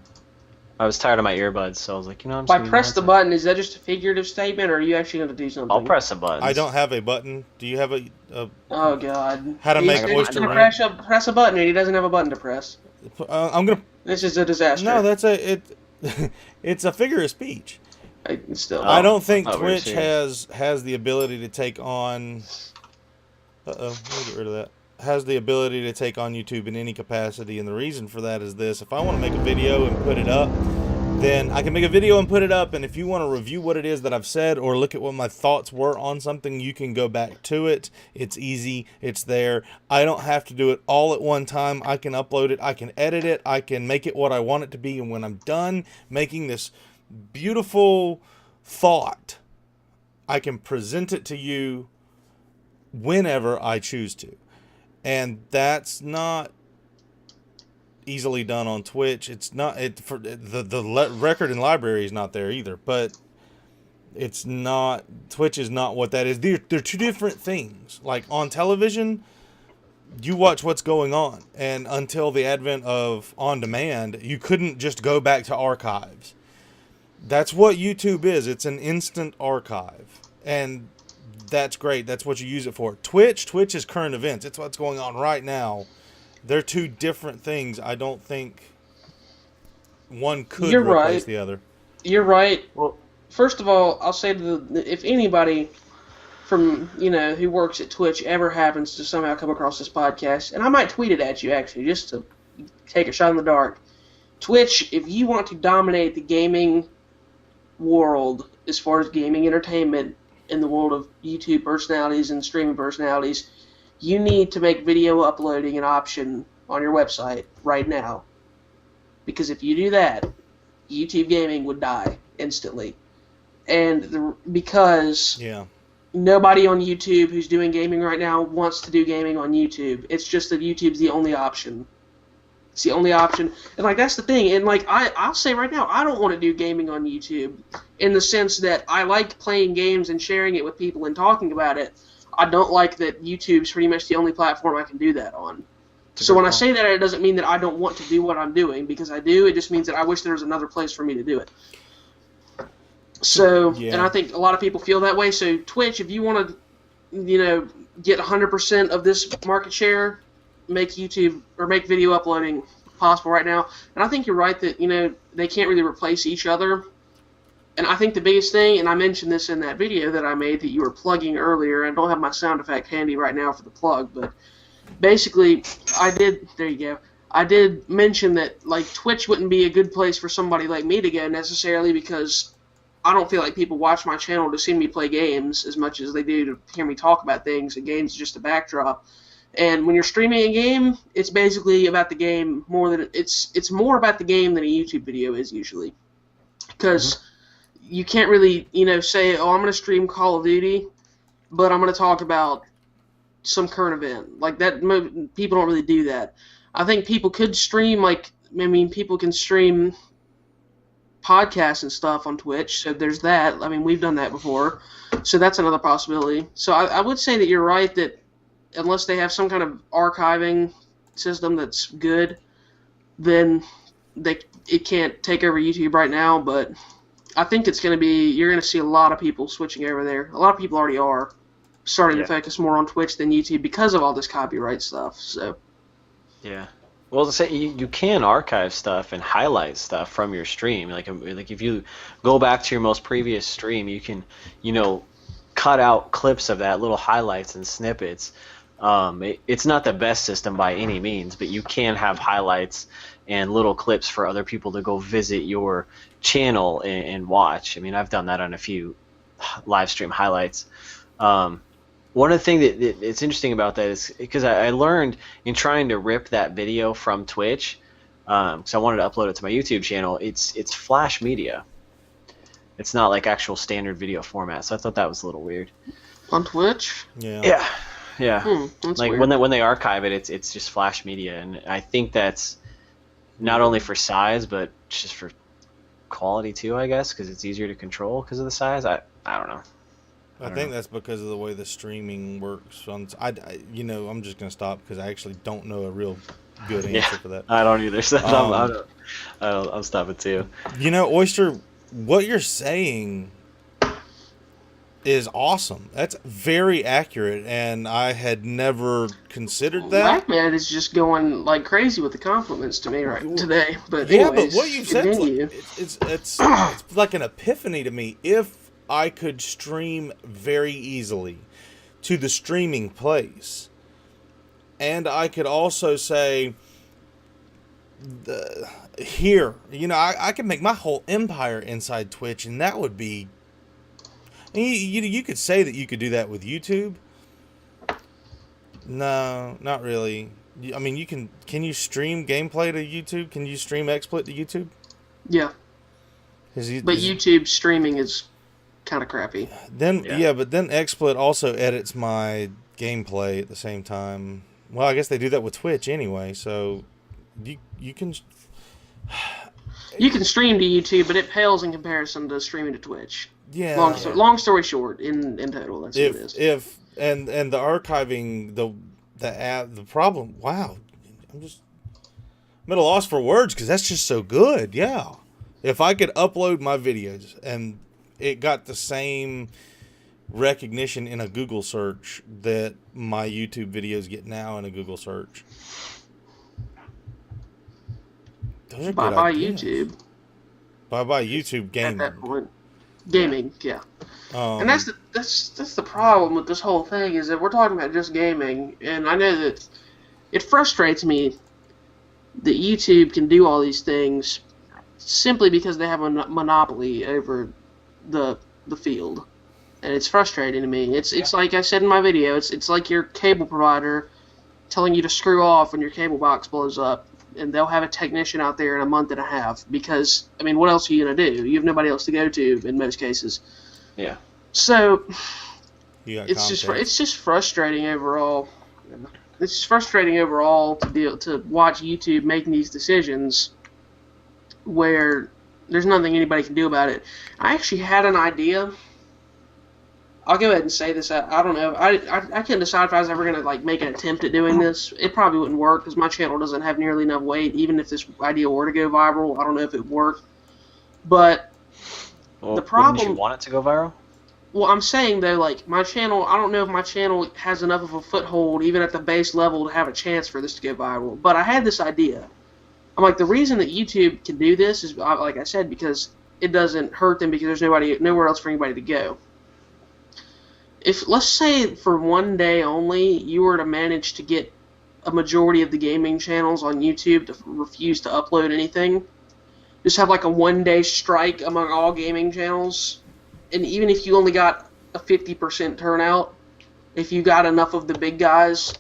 I was tired of my earbuds, so I was like, I'm just By gonna use press the my headset. button, is that just a figurative statement, or are you actually going to do something? I'll press the button. I don't have a button. Do you have a Oh, God. How to make He's Oyster gonna rant? press a button, and he doesn't have a button to press. I'm going to... This is a disaster. No, it's a figure of speech. Still. I don't think Oh, we're Twitch serious. has the ability to take on... let me get rid of that. Has the ability to take on YouTube in any capacity, and the reason for that is this. If I want to make a video and put it up, then I can make a video and put it up, and if you want to review what it is that I've said or look at what my thoughts were on something, you can go back to it. It's easy. It's there. I don't have to do it all at one time. I can upload it. I can edit it. I can make it what I want it to be, and when I'm done making this beautiful thought, I can present it to you whenever I choose to. And that's not easily done on Twitch. It's not the record and library is not there either, but it's not, Twitch is not what that is. They're two different things. Like on television, you watch what's going on, and until the advent of on demand, you couldn't just go back to archives. That's what YouTube is. It's an instant archive, and that's great. That's what you use it for. Twitch is current events. It's what's going on right now. They're two different things. I don't think one could You're replace right. the other. You're right. Well, First of all, I'll say if anybody from, who works at Twitch ever happens to somehow come across this podcast, and I might tweet it at you, actually, just to take a shot in the dark. Twitch, if you want to dominate the gaming world as far as gaming entertainment in the world of YouTube personalities and streaming personalities, you need to make video uploading an option on your website right now. Because if you do that, YouTube gaming would die instantly. And because Yeah. nobody on YouTube who's doing gaming right now wants to do gaming on YouTube. It's just that YouTube's the only option. It's the only option. And, that's the thing. And, I'll say right now, I don't want to do gaming on YouTube in the sense that I like playing games and sharing it with people and talking about it. I don't like that YouTube's pretty much the only platform I can do that on. So when I say that, it doesn't mean that I don't want to do what I'm doing, because I do. It just means that I wish there was another place for me to do it. So, Yeah. and I think a lot of people feel that way. So Twitch, if you want to, get 100% of this market share, make YouTube or make video uploading possible right now. And I think you're right that, they can't really replace each other. And I think the biggest thing, and I mentioned this in that video that I made that you were plugging earlier, I don't have my sound effect handy right now for the plug, but basically I did mention that, Twitch wouldn't be a good place for somebody like me to go necessarily, because I don't feel like people watch my channel to see me play games as much as they do to hear me talk about things, and games is just a backdrop. And when you're streaming a game, it's basically about the game more than it's more about the game than a YouTube video is usually, because you can't really say, oh, I'm going to stream Call of Duty, but I'm going to talk about some current event like that. People don't really do that. I think people could stream I mean, people can stream podcasts and stuff on Twitch, so there's that. I mean, we've done that before, so that's another possibility. So I would say that you're right that unless they have some kind of archiving system that's good, then it can't take over YouTube right now. But I think you're going to see a lot of people switching over there. A lot of people already are starting to focus more on Twitch than YouTube because of all this copyright stuff. So yeah. Well, to say you can archive stuff and highlight stuff from your stream. Like if you go back to your most previous stream, you can, cut out clips of that, little highlights and snippets. It's not the best system by any means, but you can have highlights and little clips for other people to go visit your channel and watch. I mean, I've done that on a few live stream highlights. One of the things that it's interesting about that is because I learned in trying to rip that video from Twitch, because I wanted to upload it to my YouTube channel. It's Flash media. It's not like actual standard video format. So I thought that was a little weird. On Twitch? Yeah. That's Like weird. when they archive it, it's just Flash media, and I think that's not only for size but just for quality too. I guess because it's easier to control because of the size. I don't know. I think that's because of the way the streaming works. I'm just gonna stop because I actually don't know a real good answer for that. I don't either. So I'm stopping too. Oyster, what you're saying is awesome. That's very accurate, and I had never considered that. Blackman is just going like crazy with the compliments to me today. But yeah, anyways, but what you've said, it's like an epiphany to me. If I could stream very easily to the streaming place, and I could also say, I could make my whole empire inside Twitch, and that would be. You could say that you could do that with YouTube. No, not really. I mean, can you stream gameplay to YouTube? Can you stream XSplit to YouTube? Yeah. But YouTube streaming is kind of crappy. But then XSplit also edits my gameplay at the same time. Well, I guess they do that with Twitch anyway, so you can... You can stream to YouTube, but it pales in comparison to streaming to Twitch. Yeah. Long story short, in total, that's what it is. And the archiving, the problem, wow. I'm at a loss for words because that's just so good, yeah. If I could upload my videos and it got the same recognition in a Google search that my YouTube videos get now in a Google search. Those are good ideas. YouTube. Bye YouTube gaming. At that point. Gaming, yeah. And that's the problem with this whole thing is that we're talking about just gaming, and I know that it frustrates me that YouTube can do all these things simply because they have a monopoly over the field, and it's frustrating to me. It's like I said in my video. It's like your cable provider telling you to screw off when your cable box blows up, and they'll have a technician out there in a month and a half because, I mean, what else are you going to do? You have nobody else to go to in most cases. Yeah. So, it's just frustrating overall. It's just frustrating overall to watch YouTube making these decisions where there's nothing anybody can do about it. I actually had an idea. I'll go ahead and say this. I don't know. I couldn't decide if I was ever going to make an attempt at doing this. It probably wouldn't work because my channel doesn't have nearly enough weight. Even if this idea were to go viral, I don't know if it would work. But the problem... Wouldn't you want it to go viral? Well, I'm saying, though, my channel... I don't know if my channel has enough of a foothold, even at the base level, to have a chance for this to go viral. But I had this idea. I'm like, the reason that YouTube can do this is, like I said, because it doesn't hurt them because there's nowhere else for anybody to go. If, let's say, for one day only, you were to manage to get a majority of the gaming channels on YouTube to refuse to upload anything, just have a one-day strike among all gaming channels, and even if you only got a 50% turnout, if you got enough of the big guys,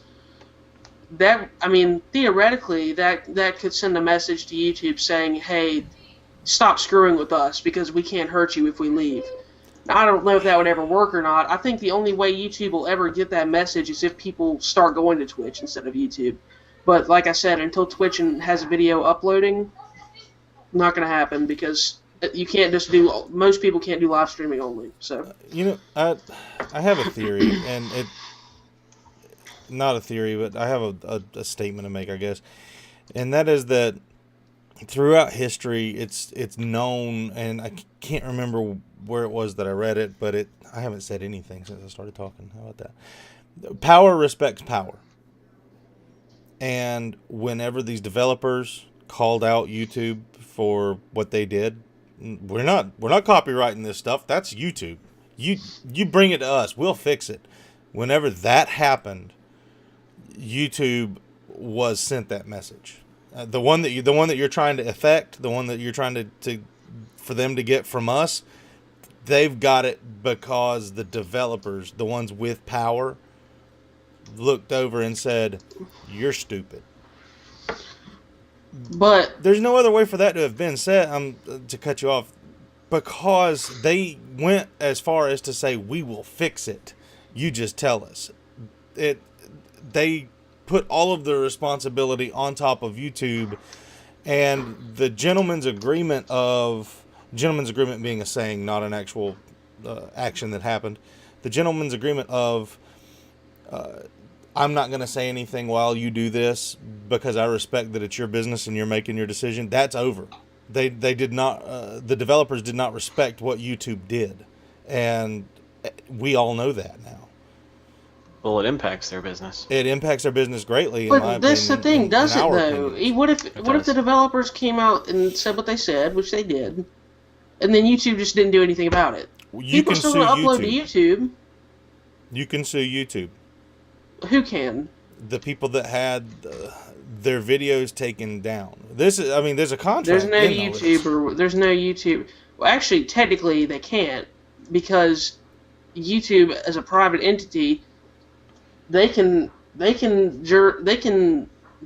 theoretically, that could send a message to YouTube saying, hey, stop screwing with us because we can't hurt you if we leave. I don't know if that would ever work or not. I think the only way YouTube will ever get that message is if people start going to Twitch instead of YouTube. But like I said, until Twitch has a video uploading, not going to happen because you can't just do. Most people can't do live streaming only. So I have a theory, and not a theory, but I have a statement to make, I guess, and that is that throughout history, it's known, and I can't remember where it was that I read it, but I haven't said anything since I started talking. How about that? Power respects power. And whenever these developers called out YouTube for what they did, we're not copywriting this stuff. That's YouTube. You bring it to us, we'll fix it. Whenever that happened, YouTube was sent that message. The one that you're trying to affect, the one that you're trying to for them to get from us, they've got it because the developers, the ones with power, looked over and said, "You're stupid." But there's no other way for that to have been said. To cut you off, because they went as far as to say, "We will fix it. You just tell us." They put all of the responsibility on top of YouTube, and the gentleman's agreement being a saying, not an actual action that happened. The gentleman's agreement of, I'm not going to say anything while you do this because I respect that it's your business and you're making your decision. That's over. They did not. The developers did not respect what YouTube did, and we all know that now. Well, it impacts their business. It impacts their business greatly. But that's the thing, does it though? Opinion. What if the developers came out and said what they said, which they did, and then YouTube just didn't do anything about it? People still going to upload to YouTube. You can sue YouTube. Who can? The people that had their videos taken down. There's a contract. There's no YouTuber. There's no YouTube. Well, actually, technically, they can't because YouTube, as a private entity, they can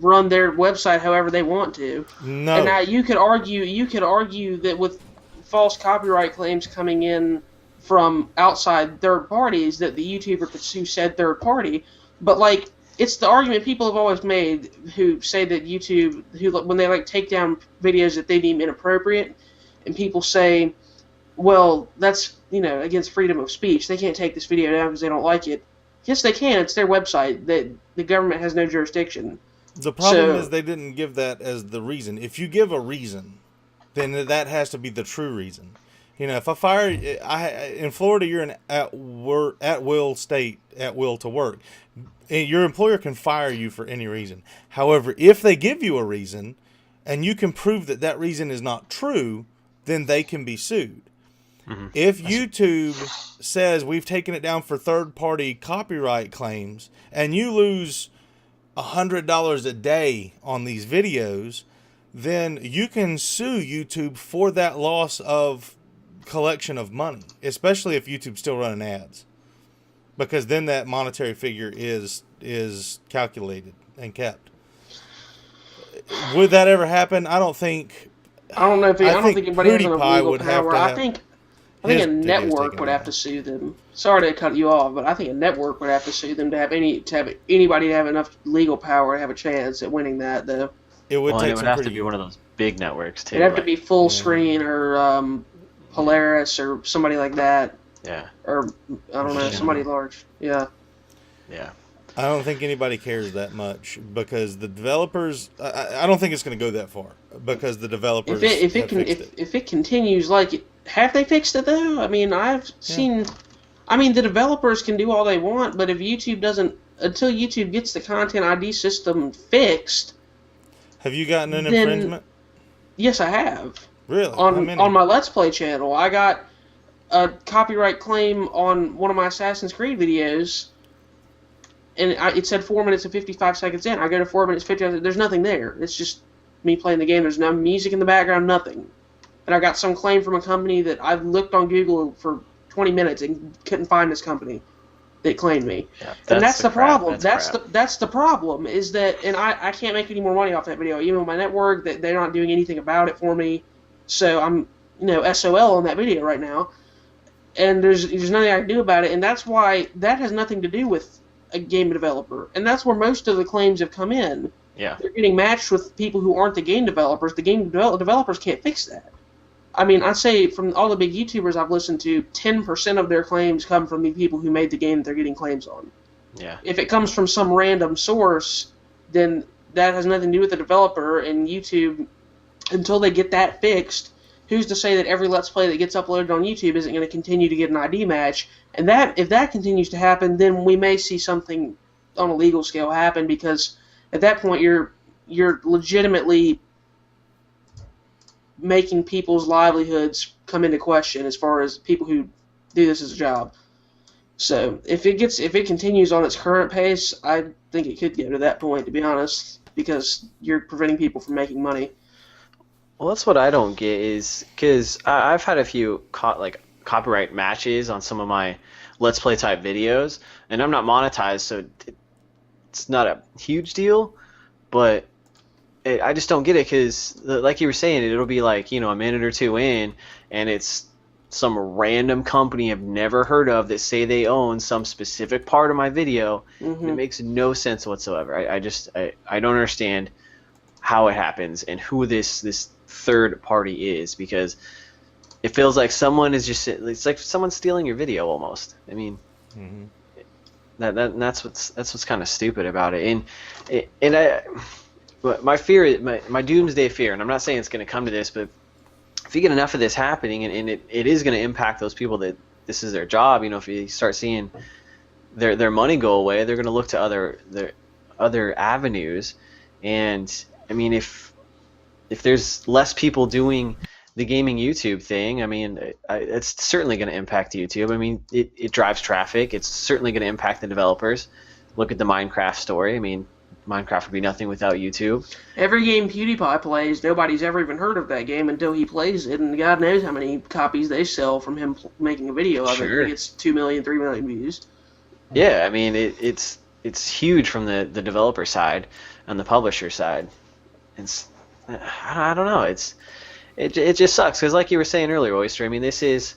run their website however they want to. No. And now you could argue that with false copyright claims coming in from outside third parties, that the YouTuber could sue said third party. But like, it's the argument people have always made who say that YouTube, when they like take down videos that they deem inappropriate, and people say, well, that's against freedom of speech. They can't take this video down because they don't like it. Yes, they can. It's their website. The government has no jurisdiction. The problem is they didn't give that as the reason. If you give a reason, then that has to be the true reason. If I fire in Florida, you're an at will state, at will to work. Your employer can fire you for any reason. However, if they give you a reason and you can prove that reason is not true, then they can be sued. Mm-hmm. If YouTube says we've taken it down for third-party copyright claims and you lose $100 a day on these videos, then you can sue YouTube for that loss of collection of money, especially if YouTube's still running ads, because then that monetary figure is calculated and kept. Would that ever happen? I don't think. I don't know if I don't think anybody has enough legal power. I think a network would have to sue them. Sorry to cut you off, but I think a network would have to sue them to have anybody to have enough legal power to have a chance at winning that. Though it would have to be one of those big networks too. It'd have to be Full Screen or Polaris or somebody like that. Yeah. Or I don't know, somebody large. Yeah. Yeah. I don't think anybody cares that much because the developers. I don't think it's going to go that far because the developers. If it continues like it, have they fixed it though? I mean, I've seen. I mean, the developers can do all they want, but if YouTube doesn't, until YouTube gets the content ID system fixed. Have you gotten an infringement? Yes, I have. Really? On my Let's Play channel, I got a copyright claim on one of my Assassin's Creed videos. And it said 4 minutes and 55 seconds in. I go to 4 minutes 50. There's nothing there. It's just me playing the game. There's no music in the background, nothing. And I got some claim from a company that I've looked on Google for 20 minutes and couldn't find this company that claimed me. Yeah, and that's the problem. That's the problem is that, and I can't make any more money off that video. Even with my network, that they're not doing anything about it for me. So I'm SOL on that video right now. And there's nothing I can do about it. And that's why that has nothing to do with a game developer, and that's where most of the claims have come in. Yeah. They're getting matched with people who aren't the game developers. The game developers can't fix that. I mean, I'd say from all the big YouTubers I've listened to, 10% of their claims come from the people who made the game that they're getting claims on. Yeah. If it comes from some random source, then that has nothing to do with the developer, and YouTube, until they get that fixed, who's to say that every Let's Play that gets uploaded on YouTube isn't going to continue to get an ID match? And that, if that continues to happen, then we may see something on a legal scale happen, because at that point you're legitimately making people's livelihoods come into question as far as people who do this as a job. So if it continues on its current pace, I think it could go to that point, to be honest, because you're preventing people from making money. Well, that's what I don't get is because I've had a few copyright matches on some of my Let's Play type videos, and I'm not monetized, so it's not a huge deal, but I just don't get it because, like you were saying, it'll be like, a minute or two in, and it's some random company I've never heard of that say they own some specific part of my video, and it makes no sense whatsoever. I don't understand how it happens and who this third party is, because it feels like someone is it's like someone's stealing your video almost. I mean, that's what's kind of stupid about it. But my fear, my doomsday fear, and I'm not saying it's going to come to this, but if you get enough of this happening, and it is going to impact those people that this is their job, if you start seeing their money go away, they're going to look to other avenues. And I mean, if there's less people doing the gaming YouTube thing, I mean, it's certainly going to impact YouTube. I mean, it drives traffic. It's certainly going to impact the developers. Look at the Minecraft story. I mean, Minecraft would be nothing without YouTube. Every game PewDiePie plays, nobody's ever even heard of that game until he plays it, and God knows how many copies they sell from him making a video of it. He gets 2 million, 3 million views. Yeah, I mean, it's huge from the developer side and the publisher side. I don't know. It just sucks because, like you were saying earlier, Oyster, I mean, this is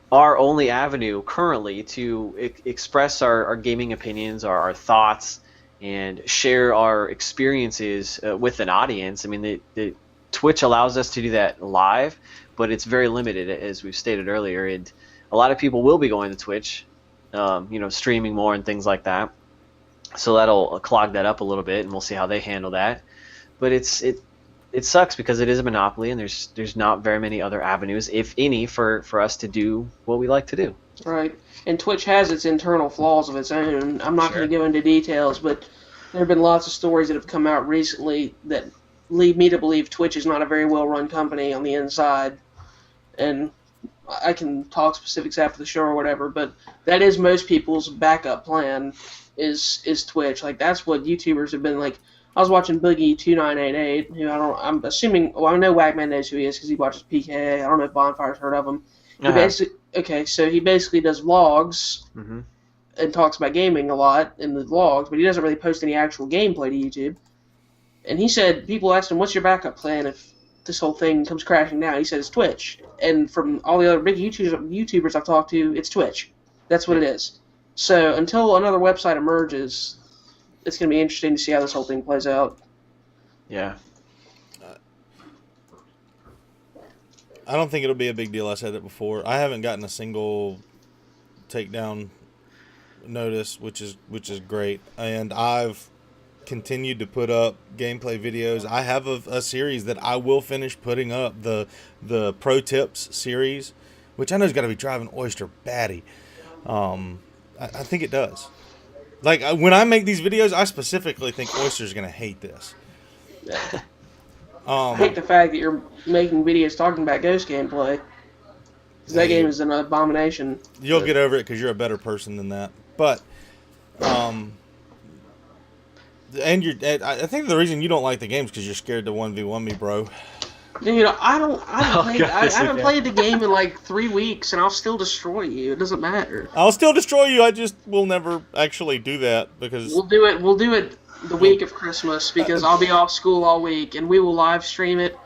our only avenue currently to express our gaming opinions, our thoughts, and share our experiences with an audience. I mean, the Twitch allows us to do that live, but it's very limited, as we've stated earlier. And a lot of people will be going to Twitch, streaming more and things like that. So that'll clog that up a little bit, and we'll see how they handle that. But it sucks because it is a monopoly, and there's not very many other avenues, if any, for us to do what we like to do. Right. And Twitch has its internal flaws of its own. I'm not going to go into details, but there have been lots of stories that have come out recently that lead me to believe Twitch is not a very well-run company on the inside. And I can talk specifics after the show or whatever, but that is most people's backup plan is Twitch. Like, that's what YouTubers have been like. I was watching Boogie2988, who I'm assuming, I know Wagman knows who he is because he watches PK. I don't know if Bondfire's heard of him. He basically does vlogs and talks about gaming a lot in the vlogs, but he doesn't really post any actual gameplay to YouTube. And he said, people asked him, what's your backup plan if this whole thing comes crashing down? He said, it's Twitch. And from all the other big YouTubers I've talked to, it's Twitch. That's what it is. So until another website emerges, it's going to be interesting to see how this whole thing plays out. Yeah. I don't think it'll be a big deal. I said it before. I haven't gotten a single takedown notice, which is great. And I've continued to put up gameplay videos. I have a series that I will finish putting up, the Pro Tips series, which I know is got to be driving Oyster batty. I think it does. Like, when I make these videos, I specifically think Oyster's going to hate this. I hate the fact that you're making videos talking about Ghost gameplay. Because that game is an abomination. You'll get over it because you're a better person than that. But, I think the reason you don't like the game is because you're scared to 1v1 me, bro. Dude, I haven't played the game in like 3 weeks, and I'll still destroy you. It doesn't matter. I'll still destroy you. I just will never actually do that because we'll do it the week of Christmas because I'll be off school all week, and we will live stream it,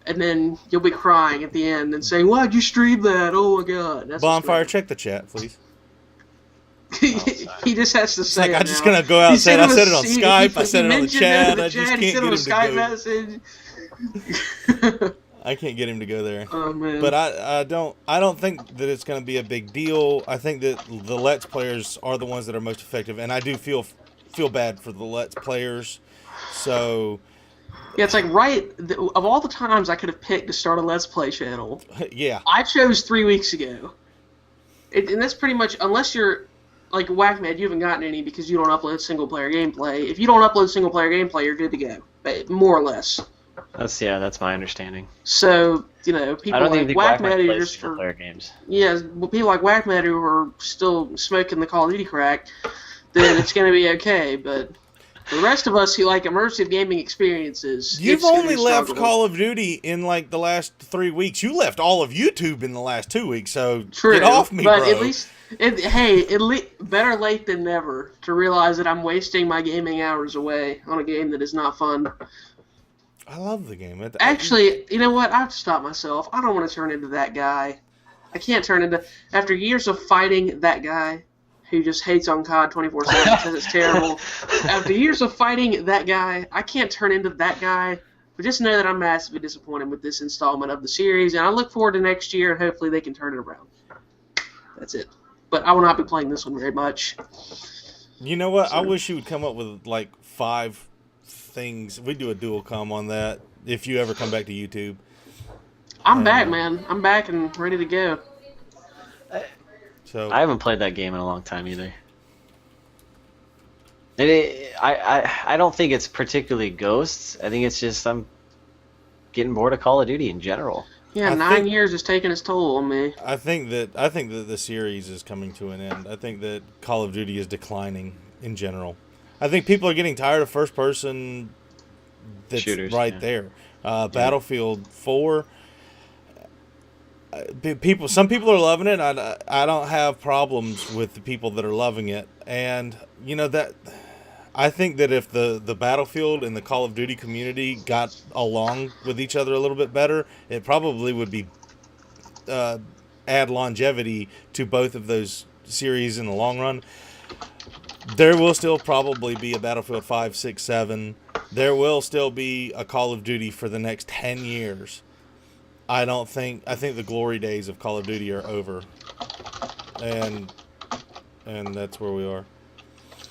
and then you'll be crying at the end and saying, "Why'd you stream that? Oh my God!" Bonfire, check the chat, please. He just has to say Like, it I'm now. just going to go out and say it. I said it on Skype. I said it on the mentioned chat. in I just can't he said get it him on to Skype go. message. I can't get him to go there. Oh, man. But I don't think that it's going to be a big deal. I think that the Let's players are the ones that are most effective, and I do feel bad for the Let's players. So Yeah, it's like of all the times I could have picked to start a Let's Play channel, yeah, I chose 3 weeks ago. And that's pretty much, unless you're like Whackmad, you haven't gotten any because you don't upload single player gameplay. If you don't upload single player gameplay, you're good to go, more or less. That's my understanding. So, people I don't like even think Whackmad plays are just single player games. Yeah, well, people like Whackmad who are still smoking the Call of Duty crack, then it's going to be okay. But for the rest of us who like immersive gaming experiences, you've it's gonna only be left struggle. Call of Duty in like the last 3 weeks. You left all of YouTube in the last 2 weeks. So True, get off me, but bro. at least, better late than never to realize that I'm wasting my gaming hours away on a game that is not fun. I love the game. Actually, you know what? I have to stop myself. I don't want to turn into that guy. I can't turn into... After years of fighting that guy who just hates on COD 24/7 because it's terrible, after years of fighting that guy, I can't turn into that guy. But just know that I'm massively disappointed with this installment of the series, and I look forward to next year, and hopefully they can turn it around. That's it. But I will not be playing this one very much. You know what? I wish you would come up with like 5 things. We do a dual com on that if you ever come back to YouTube. I'm back, man. I'm back and ready to go. So I haven't played that game in a long time either. I don't think it's particularly Ghosts. I think it's just I'm getting bored of Call of Duty in general. Yeah, 9 years is taking its toll on me. I think that the series is coming to an end. I think that Call of Duty is declining in general. I think people are getting tired of first person that's shooters, right there. Battlefield 4. Some people are loving it. I don't have problems with the people that are loving it. And that I think that if the Battlefield and the Call of Duty community got along with each other a little bit better, it probably would be add longevity to both of those series in the long run. There will still probably be a Battlefield 5, 6, 7. There will still be a Call of Duty for the next 10 years. I think the glory days of Call of Duty are over. And that's where we are.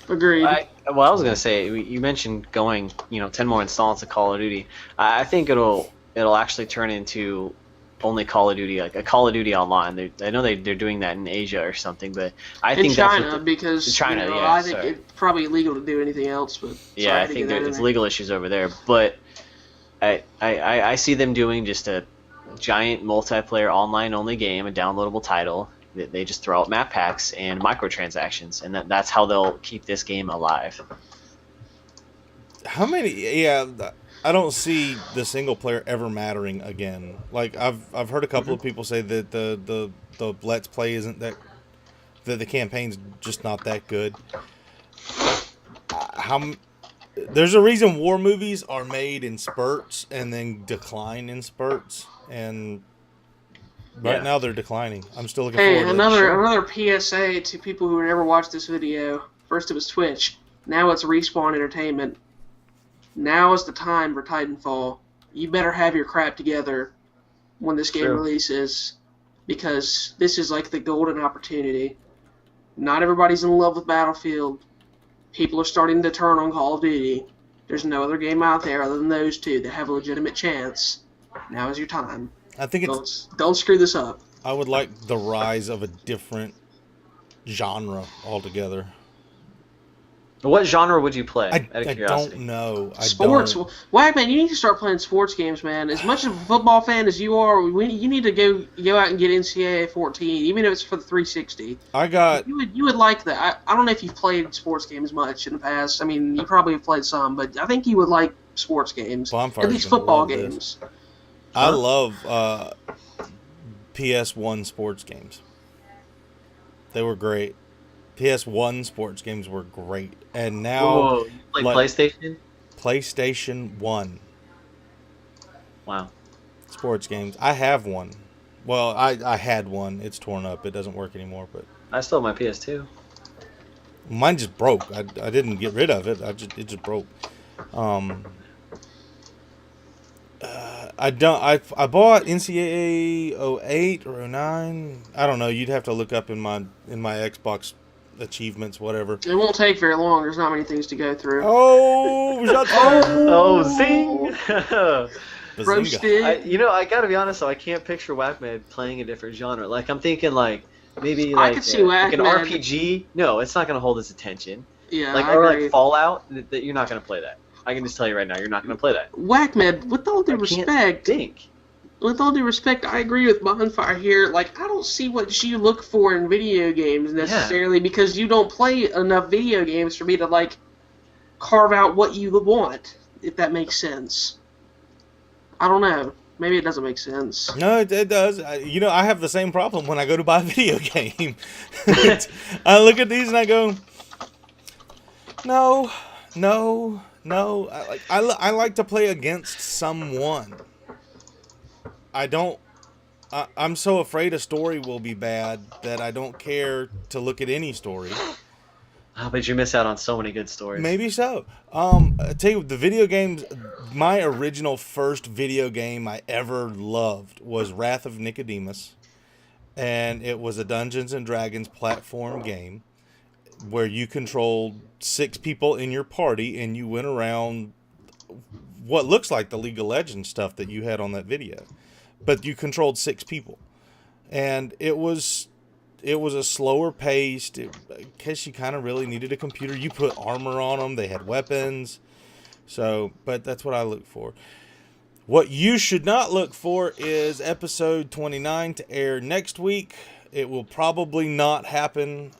Agreed. I was going to say, you mentioned going, 10 more installments of Call of Duty. I think it'll actually turn into only Call of Duty, like a Call of Duty Online. I know they're doing that in Asia or something, but I think China, that's because China, I think it's probably illegal to do anything else. But yeah, I think there's legal issues over there. But I see them doing just a giant multiplayer online only game, a downloadable title. They just throw out map packs and microtransactions, and that's how they'll keep this game alive. How many? Yeah, I don't see the single player ever mattering again. Like I've heard a couple of people say that the Let's Play isn't that the campaign's just not that good. There's a reason war movies are made in spurts and then decline in spurts, and right now they're declining. I'm still looking forward to another PSA to people who never watched this video. First it was Twitch, now it's Respawn Entertainment. Now is the time for Titanfall. You better have your crap together when this game releases, because this is like the golden opportunity. Not everybody's in love with Battlefield. People are starting to turn on Call of Duty. There's no other game out there other than those two that have a legitimate chance. Now is your time. I think don't screw this up. I would like the rise of a different genre altogether. What genre would you play? I don't know. Sports. Wagman, you need to start playing sports games, man. As much of a football fan as you are, you need to go out and get NCAA 14, even if it's for the 360. You would like that. I don't know if you've played sports games much in the past. I mean, you probably have played some, but I think you would like sports games. Bondfire's at least football games. I love PS1 sports games. They were great. PS1 sports games were great, and now you play PlayStation? PlayStation 1. Wow. Sports games. I have one. Well, I had one. It's torn up. It doesn't work anymore. But I still have my PS2. Mine just broke. I didn't get rid of it. It just broke. I bought NCAA 08 or 09. I don't know. You'd have to look up in my Xbox achievements, whatever. It won't take very long. There's not many things to go through. Oh, zing! Roasted. I gotta be honest though, I can't picture Whack-Med playing a different genre. Like I'm thinking like maybe like, I could see like an Whack-Med. RPG. No, it's not gonna hold his attention. Yeah, like I or agree. like Fallout. That you're not gonna play that. I can just tell you right now, you're not gonna play that. Whack-Med, with all due respect, Think. with all due respect, I agree with Bondfire here. Like, I don't see what you look for in video games necessarily because you don't play enough video games for me to, like, carve out what you want, if that makes sense. I don't know. Maybe it doesn't make sense. No, it does. I have the same problem when I go to buy a video game. I look at these and I go, no. I like to play against someone. I'm so afraid a story will be bad that I don't care to look at any story. Oh, but you miss out on so many good stories. Maybe so. I tell you, the video games, my original first video game I ever loved was Wrath of Nicodemus. And it was a Dungeons and Dragons platform game where you controlled 6 people in your party and you went around what looks like the League of Legends stuff that you had on that video. But you controlled 6 people. And it was a slower paced, because you kind of really needed a computer. You put armor on them. They had weapons. But that's what I look for. What you should not look for is episode 29 to air next week. It will probably not happen.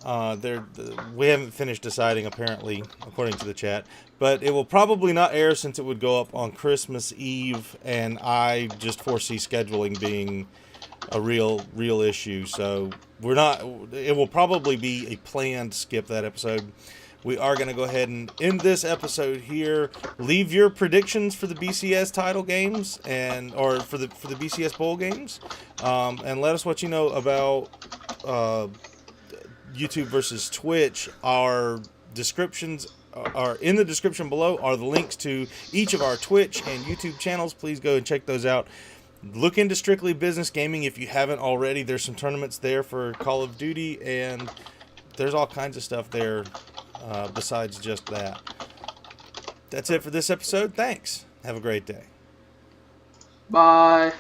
We haven't finished deciding, apparently, according to the chat. But it will probably not air since it would go up on Christmas Eve. And I just foresee scheduling being a real issue. So it will probably be a planned skip that episode. We are going to go ahead and end this episode here. Leave your predictions for the BCS title games or for the BCS bowl games, and let us what you know about YouTube versus Twitch. Our descriptions are in the description below. Are the links to each of our Twitch and YouTube channels. Please go and check those out. Look into Strictly Business Gaming if you haven't already. There's some tournaments there for Call of Duty, and there's all kinds of stuff there besides just that. That's it for this episode. Thanks. Have a great day. Bye.